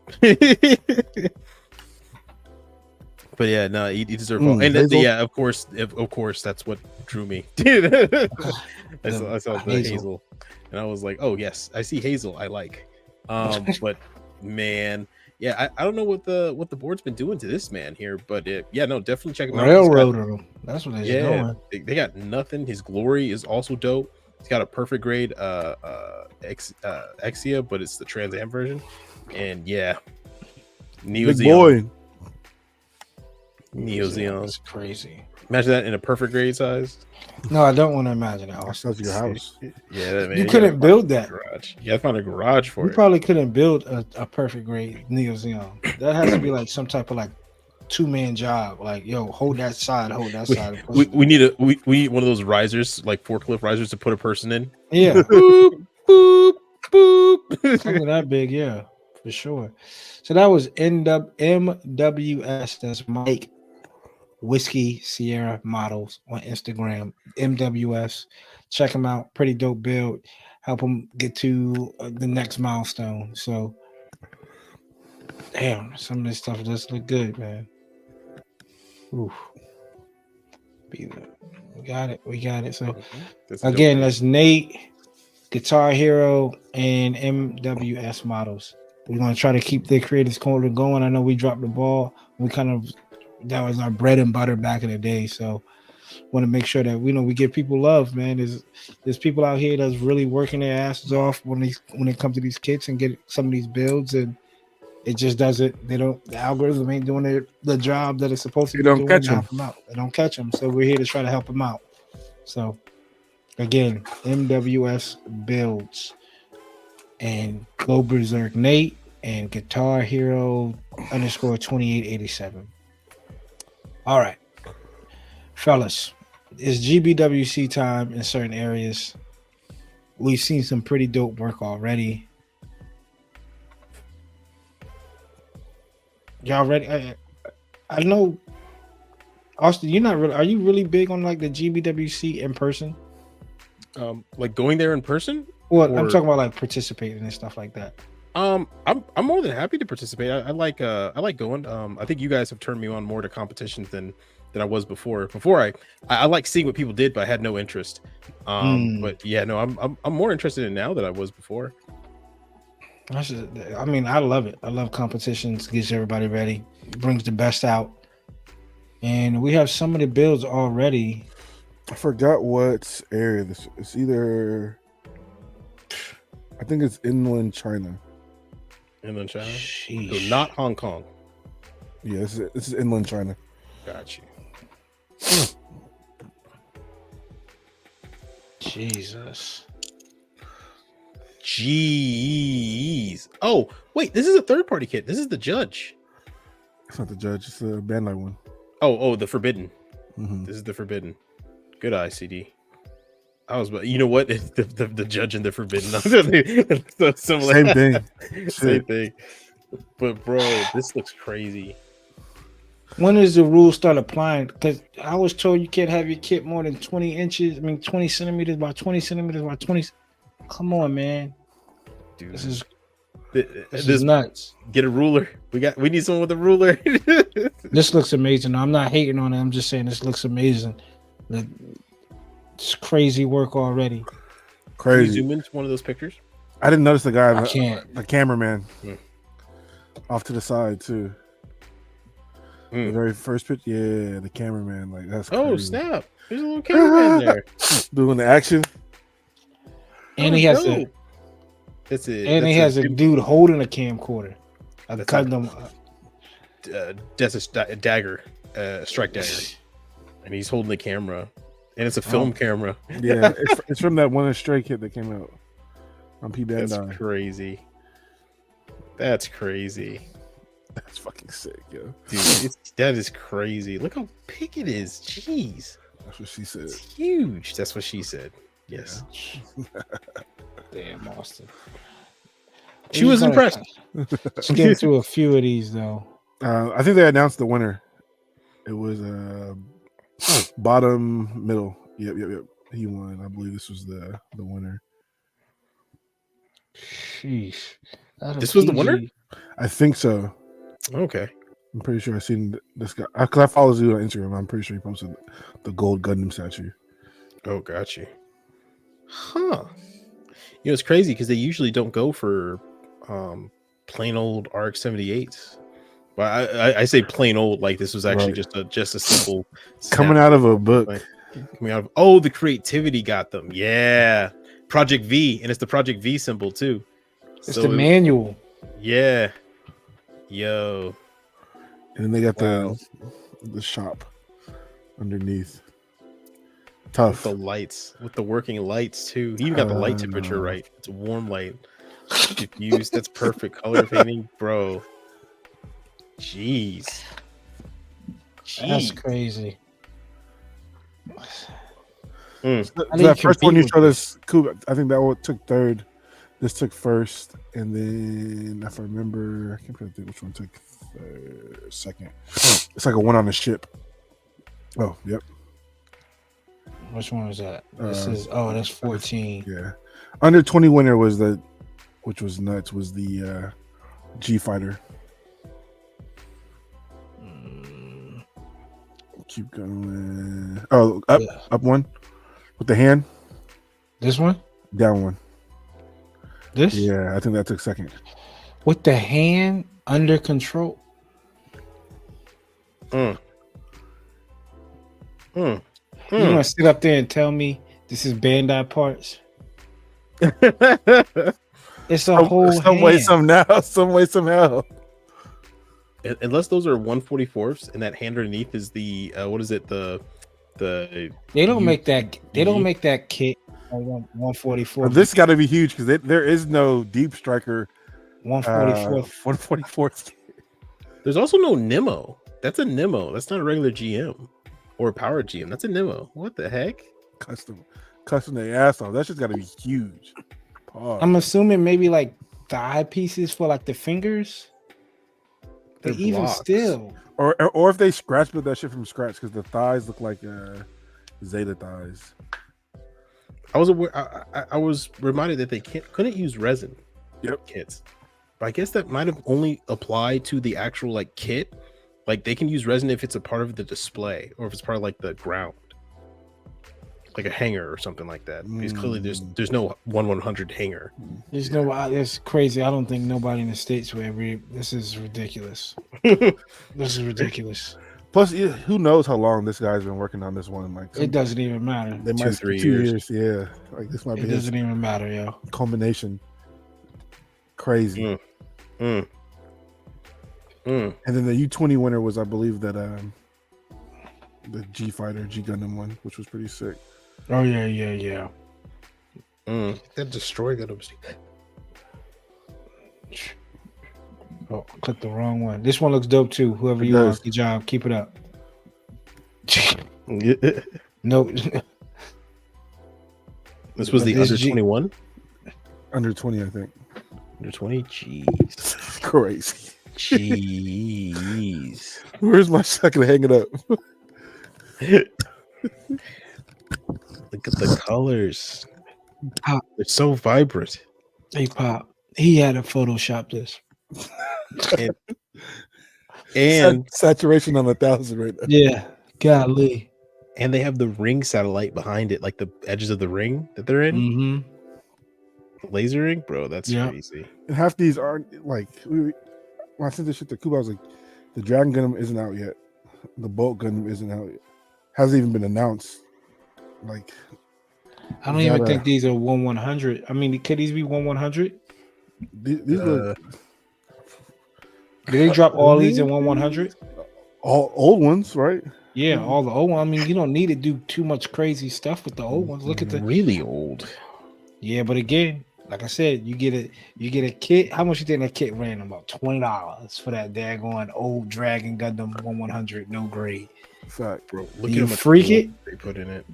But But yeah, no, he deserved all. And
Hazel?
yeah, of course, that's what drew me. I saw the Hazel, and I was like, oh yes, I see Hazel. I like. But man, yeah, I don't know what the board's been doing to this man here, but yeah, no, definitely check him out.
Railroader him. That's what they're doing.
They got nothing. His glory is also dope. He's got a perfect grade Exia, but it's the Trans Am version. And yeah, Neo
Big boy.
Neo Xeon.
That's crazy.
Imagine that in a perfect grade size.
No, I don't want to imagine that.
That's your house.
Yeah, man,
you couldn't build that.
Garage. You gotta find a garage for it.
You probably couldn't build a perfect grade Neo Xeon. That has to be like some type of like 2-man job. Like, yo, hold that side, hold that side.
We need one of those risers, like forklift risers, to put a person in.
Yeah.
Boop, boop, boop.
Something that big, yeah, for sure. So that was MWS. That's Mike Whiskey Sierra Models on Instagram. MWS. Check him out. Pretty dope build. Help him get to the next milestone. So, damn, some of this stuff does look good, man. Oof. We got it. So, again, that's Nate, Guitar Hero, and MWS Models. We're going to try to keep the creators corner going. I know we dropped the ball. That was our bread and butter back in the day. So want to make sure that we give people love, man. There's people out here that's really working their asses off when it comes to these kits and get some of these builds, and it just doesn't. The algorithm ain't doing the job that it's supposed to be doing.
Catch them.
They don't catch them. So we're here to try to help them out. So again, MWS Builds. And Go Berserk Nate and Guitar Hero _2887. All right, fellas, it's GBWC time in certain areas. We've seen some pretty dope work already. Y'all ready? I know, Austin, you're not really. Are you really big on like the GBWC in person?
Like going there in person?
Well, I'm talking about like participating and stuff like that.
I'm more than happy to participate. I like going. I think you guys have turned me on more to competitions than I was before. Before I like seeing what people did, but I had no interest. But yeah, no, I'm more interested in now than I was before.
I love it. I love competitions. Gets everybody ready. Brings the best out. And we have some of the builds already.
I forgot what area this. It's either. I think it's inland China.
Inland China?
Sheesh.
So not Hong Kong.
Yeah, this is inland China.
Got you.
Jesus.
Jeez. Oh, wait, this is a third-party kit. This is the Judge.
It's not the Judge. It's the Bandai one.
Oh, the Forbidden.
Mm-hmm.
This is the Forbidden. Good eye, CD. I was, you know what? The Judge and the Forbidden.
Same thing.
Same thing. But bro, this looks crazy.
When does the rule start applying? Because I was told you can't have your kit more than 20 inches. 20 centimeters by 20 centimeters by 20. Come on, man.
Dude,
this is nuts.
Get a ruler. We need someone with a ruler.
This looks amazing. I'm not hating on it. I'm just saying this looks amazing. It's crazy work already.
Crazy.
Can you zoom into one of those pictures?
I didn't notice the guy.
I can't.
The cameraman. Off to the side too. The very first picture, yeah, the cameraman, like that's crazy.
Oh snap! There's a little cameraman there
doing the action.
And he has a.
That's it.
And he has a dude holding a camcorder. A Gundam.
That's a dagger, strike dagger, and he's holding the camera, and it's a film camera.
Yeah, it's from that one Stray kit that came out on P Bandai.
That's crazy. That's crazy.
That's fucking sick, yo.
Dude, that is crazy. Look how big it is. Jeez.
That's what she said.
It's huge. That's what she said. Yes.
Yeah. Damn, Austin.
She was impressed.
Let's get through a few of these, though.
I think they announced the winner. It was bottom middle. Yep. He won. I believe this was the winner.
Sheesh.
This was the winner?
I think so.
Okay.
I'm pretty sure I've seen this guy because I follow you on Instagram. I'm pretty sure he posted the gold Gundam statue.
Oh, got you. Huh. You know, it's crazy because they usually don't go for plain old RX-78s. But I say plain old like this was actually
Right.
just a simple
Coming
snap.
out of a book.
Like, coming out of the creativity got them. Yeah. Project V, and it's the Project V symbol too.
It's the manual.
Yeah. Yo.
And then they got the shop underneath. Tough.
With the lights, with the working lights too. He even got the light temperature right. It's a warm light. Diffused. That's perfect color painting, bro. Jeez.
That's crazy.
So that first one you showed us, I think that one took third. This took first, and then if I remember, I can't think which one took second. It's like a one on the ship. Oh, yep.
Which one was that? This is that's 14.
Yeah, under 20 winner was which was nuts. Was the G fighter. Keep going. Oh, up one with the hand.
This one?
Down one.
This?
Yeah, I think that took second.
With the hand under control. You want to sit up there and tell me this is Bandai parts? It's a whole
some way, somehow.
Unless those are 1/44ths, and that hand underneath is the what is it? The
they don't make that. They don't make that kit on 144.
This got to be huge because there is no Deep Striker
144th.
There's also no Nemo. That's a Nemo. That's not a regular GM or a power GM. That's a Nemo. What the heck?
Custom their ass off. That shit's got to be huge. Pause.
I'm assuming maybe like thigh pieces for like the fingers. But even still,
or if they scratch build that shit from scratch because the thighs look like Zeta thighs.
I was reminded that they couldn't use resin kits, but I guess that might have only applied to the actual like kit. Like they can use resin if it's a part of the display or if it's part of like the ground, like a hanger or something like that. Because clearly there's no 1/100 hanger.
There's no. That's crazy. I don't think nobody in the States would ever. This is ridiculous. This is ridiculous.
Plus, who knows how long this guy's been working on this one? Like
it doesn't even matter.
They might 2 years. Yeah, like this might be.
It doesn't even matter, yo.
Culmination. Crazy. And then the U-20 winner was, I believe, that the G Fighter, G Gundam one, which was pretty sick.
Oh yeah.
That destroy Gundam.
Oh, I clicked the wrong one. This one looks dope too. Whoever you are, good job. Keep it up. No.
This was the under 21?
Under 20, I think.
Under 20? Jeez.
Crazy.
Jeez.
Where's my second? Hang it up.
Look at the colors.
Pop.
They're so vibrant.
Hey, Pop. He had to Photoshop this.
And
saturation on 1,000 right now.
Yeah. Golly.
And they have the ring satellite behind it, like the edges of the ring that they're in.
Mm-hmm.
Laser ring, bro. That's crazy.
And half these aren't like when I sent this shit to Kuba, I was like, the Dragon Gundam isn't out yet. The Bolt Gundam isn't out yet. Hasn't even been announced. Like,
I don't even think these are 1/100. I mean, could these be 1/100?
These are.
Did they drop all these in 1/100?
All old ones, right?
Yeah, all the old ones. I mean, you don't need to do too much crazy stuff with the old ones. Look at the
really old.
Yeah, but again, like I said, you get a kit. How much you think that kit ran? About $20 for that daggone old Dragon Gundam 1/100, no grade.
Fact,
bro.
Look at how much freak it
they put in it.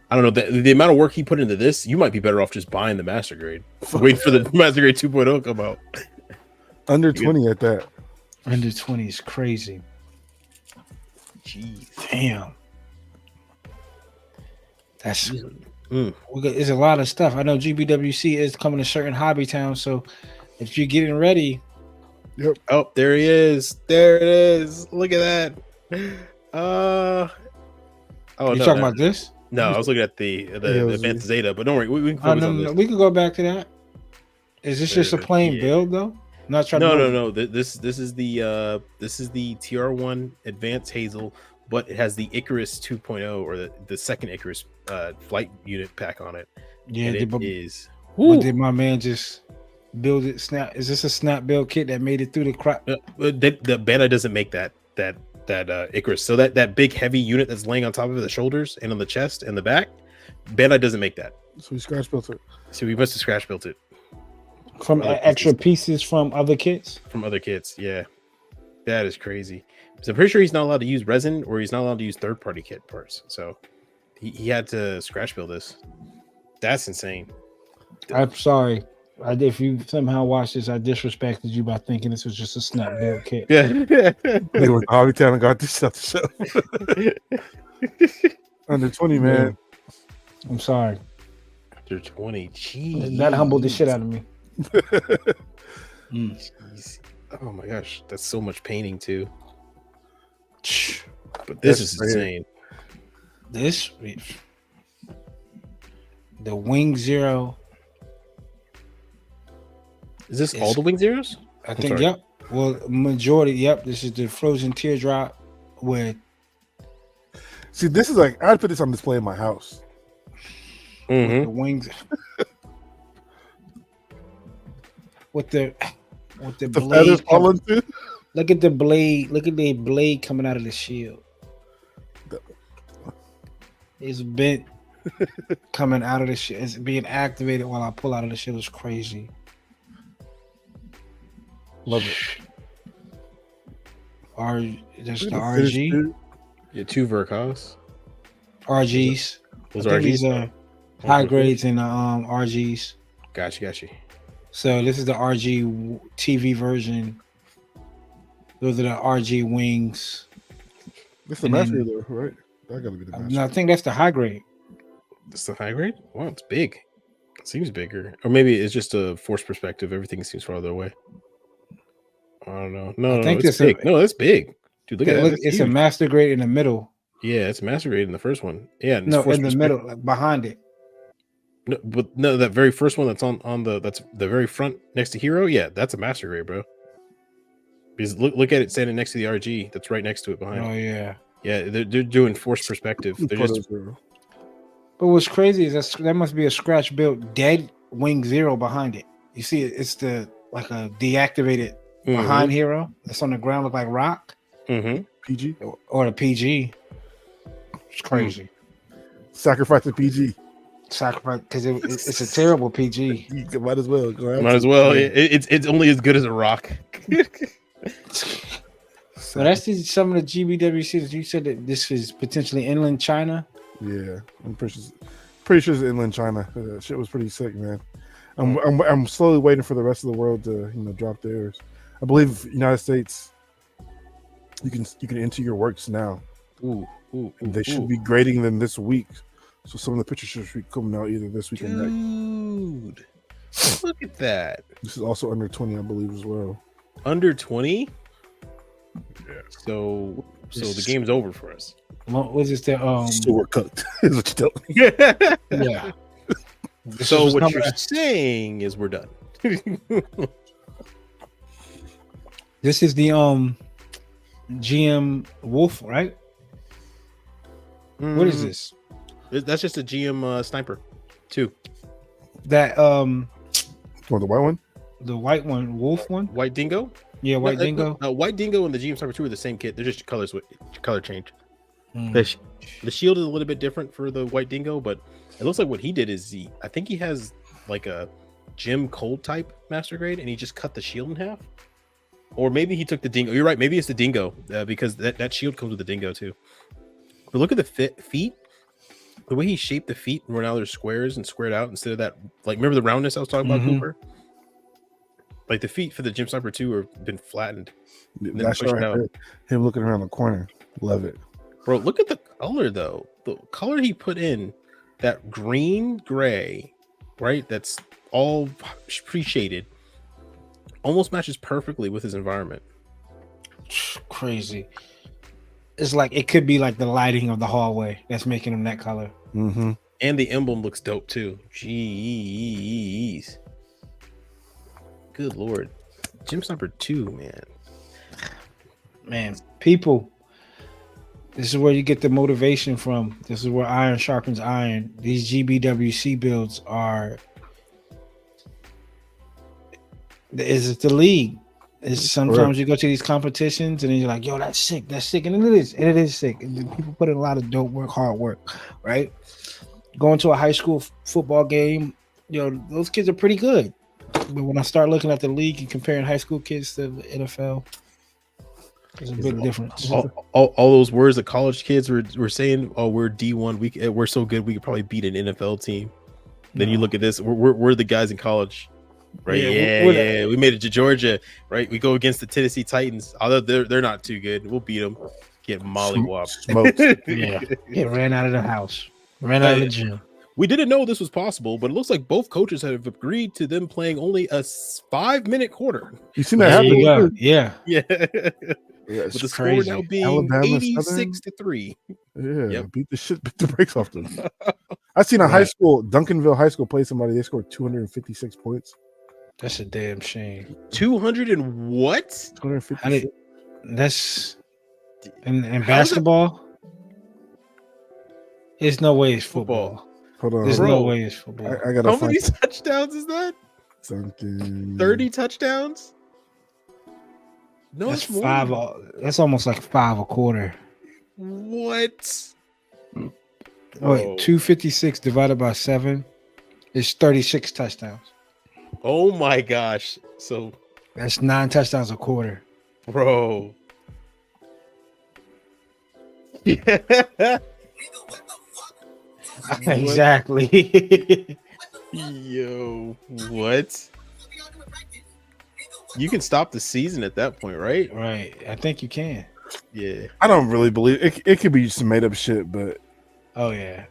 I don't know the amount of work he put into this. You might be better off just buying the master grade. Wait for the master grade 2.0 to come out.
Under 20 at that.
Under 20 is crazy.
Jeez,
damn. That's there's a lot of stuff. I know GBWC is coming to certain hobby towns, so if you're getting ready,
Yep.
Oh, there he is. There it is. Look at that. Oh,
You
no,
talking about this?
No, I was looking at the
AOZ.
advanced Zeta, but don't worry, we can
Oh,
focus
no,
on
no,
this.
we can go back to that. Is this just a plain
Yeah.
build though? Not trying
No. This is the TR1 Advanced Hazel, but it has the Icarus 2.0 or the second Icarus flight unit pack on it.
Yeah,
and it
but
is.
But did my man just build it? Snap? Is this a snap build kit that made it through the crap?
The Bandai doesn't make that Icarus. So that big heavy unit that's laying on top of the shoulders and on the chest and the back, Bandai doesn't make that.
So we scratch built it.
So we must have scratch built it
From extra pieces from other kits?
from other kits. Yeah, that is crazy. So I'm pretty sure he's not allowed to use resin, or he's not allowed to use third-party kit parts. So he had to scratch build this. That's insane.
I'm sorry. If you somehow watched this, I disrespected you by thinking this was just a snap build kit.
Yeah.
They went to Hobby Town and got this stuff to show. Under 20, man.
I'm sorry.
Under 20. Jeez.
That humbled the shit out of me.
Jeez. Oh my gosh, that's so much painting too. But this is insane.
This, the Wing Zero.
Is this all the Wing Zeros?
I think, yep. Well, majority, yep. This is the Frozen Teardrop with.
See, this is like, I'd put this on display in my house.
With the wings. with the blade.
Feathers falling too?
Look at the blade. Look at the blade coming out of the shield. It's bent coming out of the shield. It's being activated while I pull out of the shield. It's crazy.
Love it.
That's the RG.
Yeah, 2 Verkos.
RGs.
Those
I think
RGs?
these are high grades in the RGs.
Gotcha.
So this is the RG TV version. Those are the RG wings.
This is the master though, right? That gotta be the master.
No, I think that's the high grade.
That's the high grade? Wow, it's big. It seems bigger. Or maybe it's just a force perspective. Everything seems farther away. I don't know. No, it's big. No, it's big. Dude, look at that.
It's a master grade in the middle.
Yeah, it's master grade in the first one. Yeah,
no, in the middle, like behind it.
No, but no, that very first one that's on that's the very front next to Hero. Yeah, that's a master grade, bro. Because look at it standing next to the RG that's right next to it behind.
Oh yeah.
Yeah, they're doing force perspective. They're just.
But what's crazy is that must be a scratch built dead Wing Zero behind it. You see, it's the like a deactivated behind Hero. It's on the ground, look like rock.
PG
or the PG. It's crazy.
Sacrifice the PG.
Sacrifice because it's a terrible PG.
You might as well.
Might as well. It's only as good as a rock.
So that's some of the GBWCs. You said that this is potentially inland China.
Yeah, I'm pretty sure it's inland China. Shit was pretty sick, man. I'm slowly waiting for the rest of the world to drop theirs. I believe United States. You can enter your works now.
Ooh,
they should be grading them this week. So some of the pictures should be coming out either this week or next.
Dude, look at that.
This is also under 20, I believe, as well.
Under 20?
Yeah.
So the game's over for us.
What was this?
So we're cooked. Is what you tell me.
Yeah.
So what you're saying is we're done.
This is the GM Wolf, right? What is this?
That's just a GM Sniper 2.
That
the white one?
The white one, Wolf one?
White Dingo?
Yeah, White Dingo.
White Dingo and the GM Sniper 2 are the same kit. They're just color change. The shield is a little bit different for the White Dingo, but it looks like what he did is I think he has like a Jim Cold type master grade, and he just cut the shield in half. Or maybe he took the Dingo. You're right. Maybe it's the Dingo because that shield comes with the Dingo too. But look at the feet. The way he shaped the feet, where now they're squares and squared out instead of that. Like, remember the roundness I was talking about, Cooper? Like the feet for the Gym Sniper 2 have been flattened.
That's right. Him looking around the corner. Love it.
Bro, look at the color though. The color he put in, that green gray, right? That's all pre-shaded almost matches perfectly with his environment.
Crazy. It's like it could be like the lighting of the hallway that's making him that color.
Mm-hmm.
And the emblem looks dope too. Jeez. Good Lord. Gym Sniper 2, man.
Man, people, this is where you get the motivation from. This is where iron sharpens iron. These GBWC builds are is the league. It's sometimes you go to these competitions and then you're like, yo, that's sick, and it is sick. And people put in a lot of dope work, hard work, right? Going to a high school football game, those kids are pretty good. But when I start looking at the league and comparing high school kids to the NFL, there's a big difference.
All those words that college kids were saying, oh, we're D1, we're so good we could probably beat an NFL team. Then you look at this, we're the guys in college. Right, yeah, we made it to Georgia, right? We go against the Tennessee Titans, although they're not too good. We'll beat them, get mollywopped.
Smoked. Get ran out of the house, ran out of the gym.
We didn't know this was possible, but it looks like both coaches have agreed to them playing only a 5-minute quarter.
You seen that happen?
Yeah.
With
the score now being
Alabama,
86-3.
Yeah, beat the brakes off them. I seen a high school, Duncanville High School, play somebody. They scored 256 points.
That's a damn shame.
200 and what?
256.
That's in basketball. There's no way it's football.
Hold on,
there's no way it's football.
I gotta
How many touchdowns is that?
Duncan.
30 touchdowns. No,
that's
it's
five. That's almost like 5 a quarter.
What?
Wait, 256 divided by 7 is 36 touchdowns.
Oh my gosh! So
that's 9 touchdowns a quarter,
bro. Yeah.
Exactly.
Yo, what? You can stop the season at that point, right?
Right. I think you can.
Yeah.
I don't really believe it. It could be some made up shit, but
oh yeah,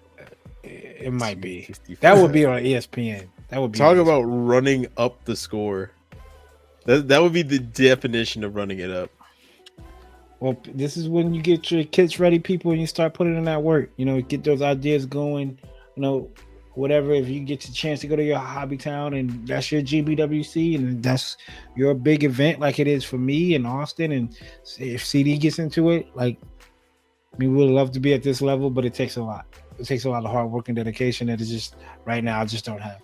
it might be. That would be on ESPN. That would be
talk about running up the score. That would be the definition of running it up.
Well, this is when you get your kids ready, people, and you start putting in that work. Get those ideas going. Whatever. If you get the chance to go to your hobby town and that's your GBWC and that's your big event, like it is for me in Austin, and if CD gets into it, like we would love to be at this level, but it takes a lot. It takes a lot of hard work and dedication that is just right now I just don't have.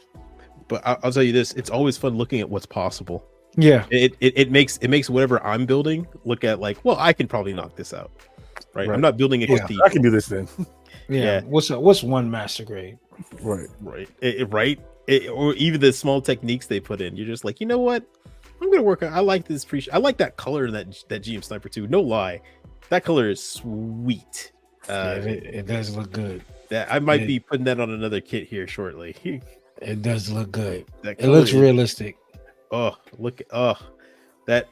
But I'll tell you this: it's always fun looking at what's possible.
Yeah,
it makes whatever I'm building look at like, well, I can probably knock this out, right? I'm not building it.
I can do this then.
Yeah. What's one master grade?
Right.
Or even the small techniques they put in. You're just like, you know what? I'm gonna work on. I like this. I like that color in that GM Sniper 2. No lie, that color is sweet.
It does look good.
That I might be putting that on another kit here shortly.
It does look good. It looks realistic.
Oh, look! That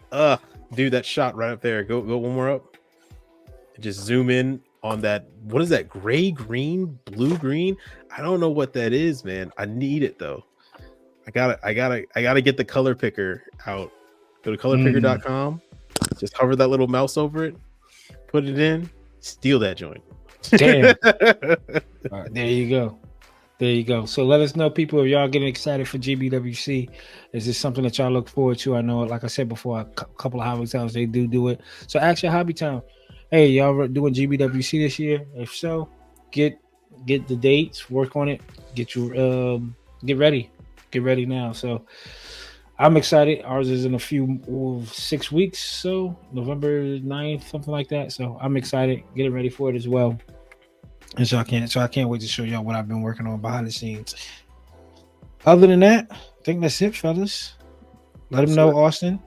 dude, that shot right up there. Go one more up. Just zoom in on that. What is that? Gray, green, blue, green? I don't know what that is, man. I need it though. I gotta get the color picker out. Go to colorpicker.com. Just hover that little mouse over it. Put it in. Steal that joint.
Damn. There you go. There you go. So let us know, people, if y'all getting excited for GBWC. Is this something that y'all look forward to? I know, like I said before, a couple of hobby towns, they do it. So ask your hobby town, hey, y'all doing GBWC this year? If so, get the dates, work on it, get ready. Get ready now. So I'm excited. Ours is in a few 6 weeks, so November 9th, something like that. So I'm excited, getting ready for it as well. And so I can't wait to show y'all what I've been working on behind the scenes. Other than that, I think that's it, fellas. Let them know, Austin,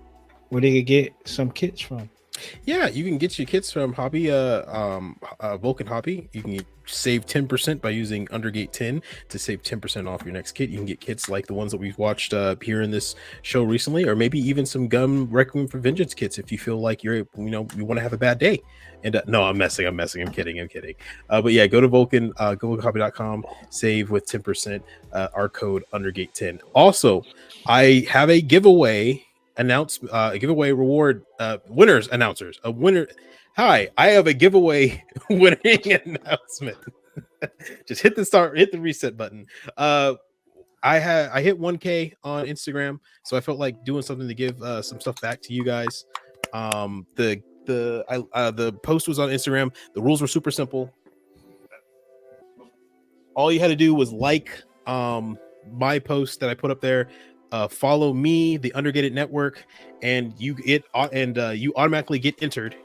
where they could get some kits from.
Yeah, you can get your kits from Hobby, Vulcan Hobby. You can save 10% by using Undergate 10 to save 10% off your next kit. You can get kits like the ones that we've watched here in this show recently, or maybe even some Gundam Requiem for Vengeance kits if you feel like you want to have a bad day. And no, I'm messing. I'm kidding. But yeah, go to Vulcan, go to vulcanhobby.com, save with 10%, our code Undergate 10. Also, I have a giveaway announce a giveaway reward winners announcers. A winner. Hi, I have a giveaway winning announcement. Just hit the reset button. I hit 1K on Instagram, so I felt like doing something to give some stuff back to you guys. The post was on Instagram. The rules were super simple. All you had to do was like my post that I put up there, follow me, the Undergated Network, and you automatically get entered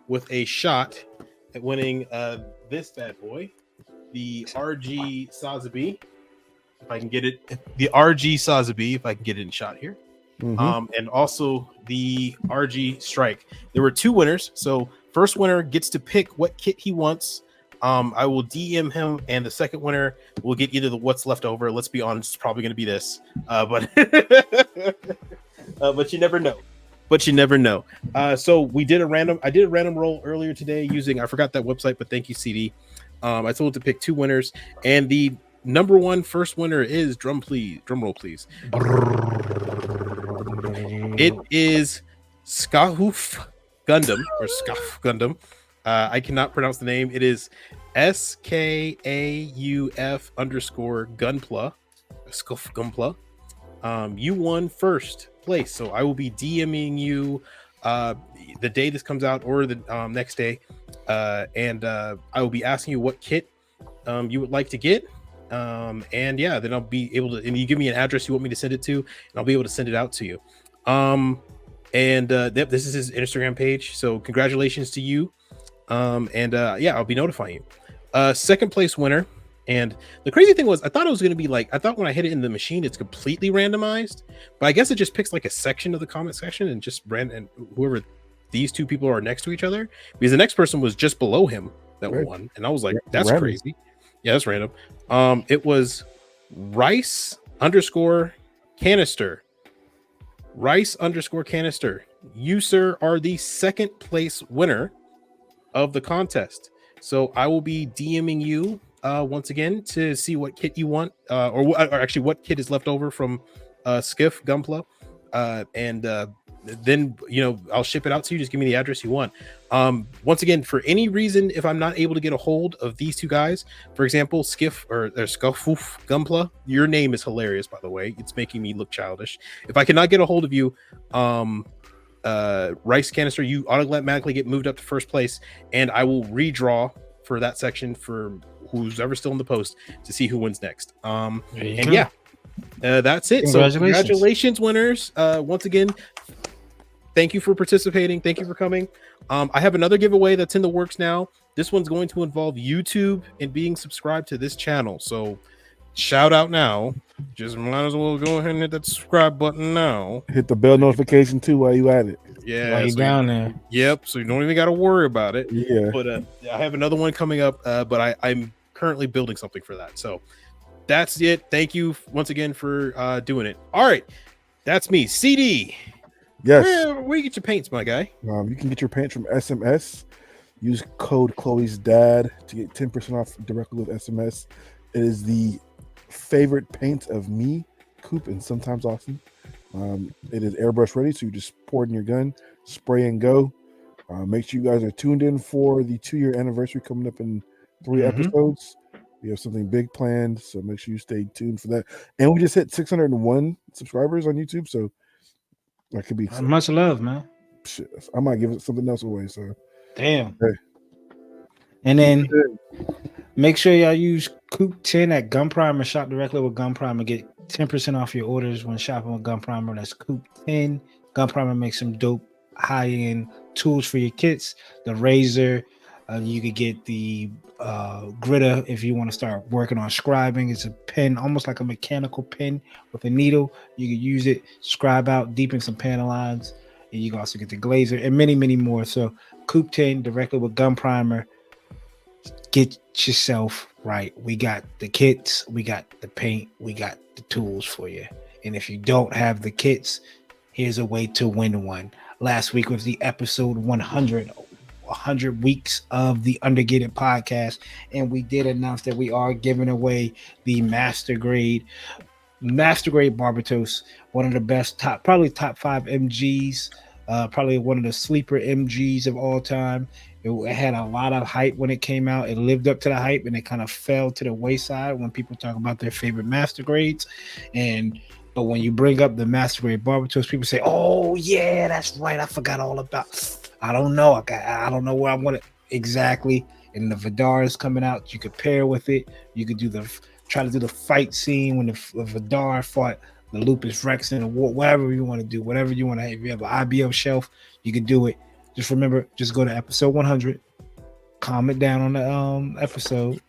with a shot at winning this bad boy, the RG Sazabi. If I can get it, the RG Sazabi, if I can get it in shot here. And also the RG Strike. There were 2 winners, so first winner gets to pick what kit he wants. I will DM him, and the second winner will get either the what's left over. Let's be honest, it's probably going to be this, but you never know. So I did a random roll earlier today using, I forgot that website, but thank you, CD. I told it to pick 2 winners, and the number 1 first winner is drum roll, please. It is Skahoof Gundam or Skaf Gundam. I cannot pronounce the name. It is SKAUF_Gunpla. Skuf Gunpla. You won first place, so I will be DMing you the day this comes out or the next day, and I will be asking you what kit you would like to get. And yeah, then I'll be able to, and you give me an address you want me to send it to, and I'll be able to send it out to you. This is his Instagram page, so congratulations to you. Yeah, I'll be notifying you. Second place winner, and the crazy thing was, I thought it was going to be like, I thought when I hit it in the machine, it's completely randomized, but I guess it just picks like a section of the comment section and just and whoever these 2 people are next to each other, because the next person was just below him that won, and I was like, that's random. Crazy. Yeah, that's random. It was Rice_Canister. Rice_Canister. You, sir, are the second place winner of the contest. So I will be DMing you once again to see what kit you want, or actually what kit is left over from Skiff Gunpla, and then I'll ship it out to you. Just give me the address you want. Once again, for any reason, if I'm not able to get a hold of these 2 guys, for example, Skiff or Skafoof Gunpla, your name is hilarious, by the way. It's making me look childish. If I cannot get a hold of you, Rice Canister, you automatically get moved up to first place, and I will redraw for that section for who's ever still in the post to see who wins next. Yeah, that's it. So congratulations, winners. Once again, thank you for participating. Thank you for coming. I have another giveaway that's in the works now. This one's going to involve YouTube and being subscribed to this channel. So shout out now. Just might as well go ahead and hit that subscribe button now.
Hit the bell notification too while you at it.
Yeah,
while you down there.
Yep. So you don't even got to worry about it.
Yeah.
But I have another one coming up. But I'm currently building something for that. So that's it. Thank you once again for doing it. All right, that's me, CD.
Yes.
Where you get your paints, my guy?
You can get your paints from SMS. Use code Chloe's Dad to get 10% off directly with SMS. It is the favorite paint of me, Coop, and sometimes Austin. It is airbrush ready, so you just pour it in your gun, spray and go. Make sure you guys are tuned in for the 2-year anniversary coming up in 3 episodes. We have something big planned, so make sure you stay tuned for that. And we just hit 601 subscribers on YouTube, so that could be
much love, man.
Shit, I might give it something else away. So
damn.
Hey.
And then make sure y'all use Coop 10 at Gun Primer. Shop directly with Gun Primer. Get 10% off your orders when shopping with Gun Primer. That's Coop 10. Gun Primer makes some dope high-end tools for your kits. The razor. You could get the gritter if you want to start working on scribing. It's a pen, almost like a mechanical pen with a needle. You can use it, scribe out, deepen some panel lines, and you can also get the glazer and many, many more. So Coop 10 directly with Gun Primer. Get yourself right. We got the kits, we got the paint, we got the tools for you. And if you don't have the kits, here's a way to win one. Last week was the episode 100 weeks of the Undergated podcast, and we did announce that we are giving away the master grade Master grade Barbatos, one of the best, probably top 5 MGs, probably one of the sleeper MGs of all time. It had a lot of hype when it came out. It lived up to the hype, and it kind of fell to the wayside when people talk about their favorite master grades. But when you bring up the master grade Barbatos, people say, "Oh yeah, that's right. I forgot all about." I don't know. I don't know where I want it exactly. And the Vidar is coming out. You could pair with it. You could try to do the fight scene when the Vidar fought the Lupus Rex in a war, whatever you want to do, whatever you want to have. If you have an IBO shelf, you could do it. Just remember, just go to episode 100, comment down on the episode,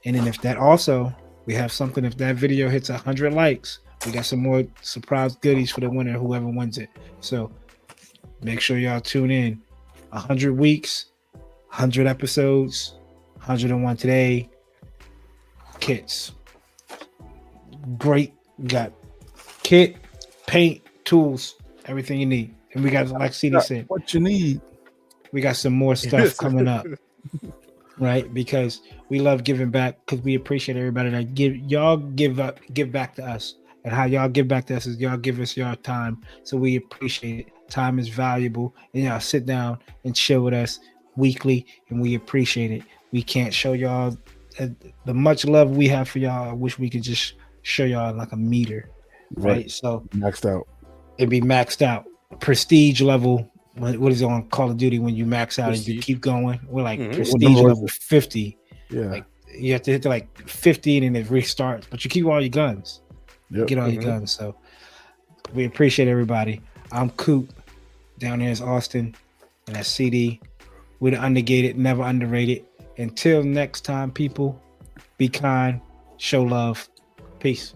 and then if that also, we have something, if that video hits 100 likes, we got some more surprise goodies for the winner, whoever wins it. So make sure y'all tune in. 100 weeks, 100 episodes, 101 today. Kits. Great. We got kit, paint, tools, everything you need. And we got, like CD said,
what you need.
We got some more stuff coming up. Right? Because we love giving back, because we appreciate everybody that give back to us. And how y'all give back to us is y'all give us your time. So we appreciate it. Time is valuable. And y'all sit down and chill with us weekly, and we appreciate it. We can't show y'all the much love we have for y'all. I wish we could just show y'all like a meter. Right? So
maxed out.
It'd be maxed out. Prestige level. What is it on Call of Duty when you max out and you keep going? We're like prestige level 50.
Yeah.
Like you have to hit to like 50 and then it restarts, but you keep all your guns.
Yep.
Get all your guns. So we appreciate everybody. I'm Coop. Down here is Austin, and that's CD. We're the Undergated, never underrated. Until next time, people, be kind, show love. Peace.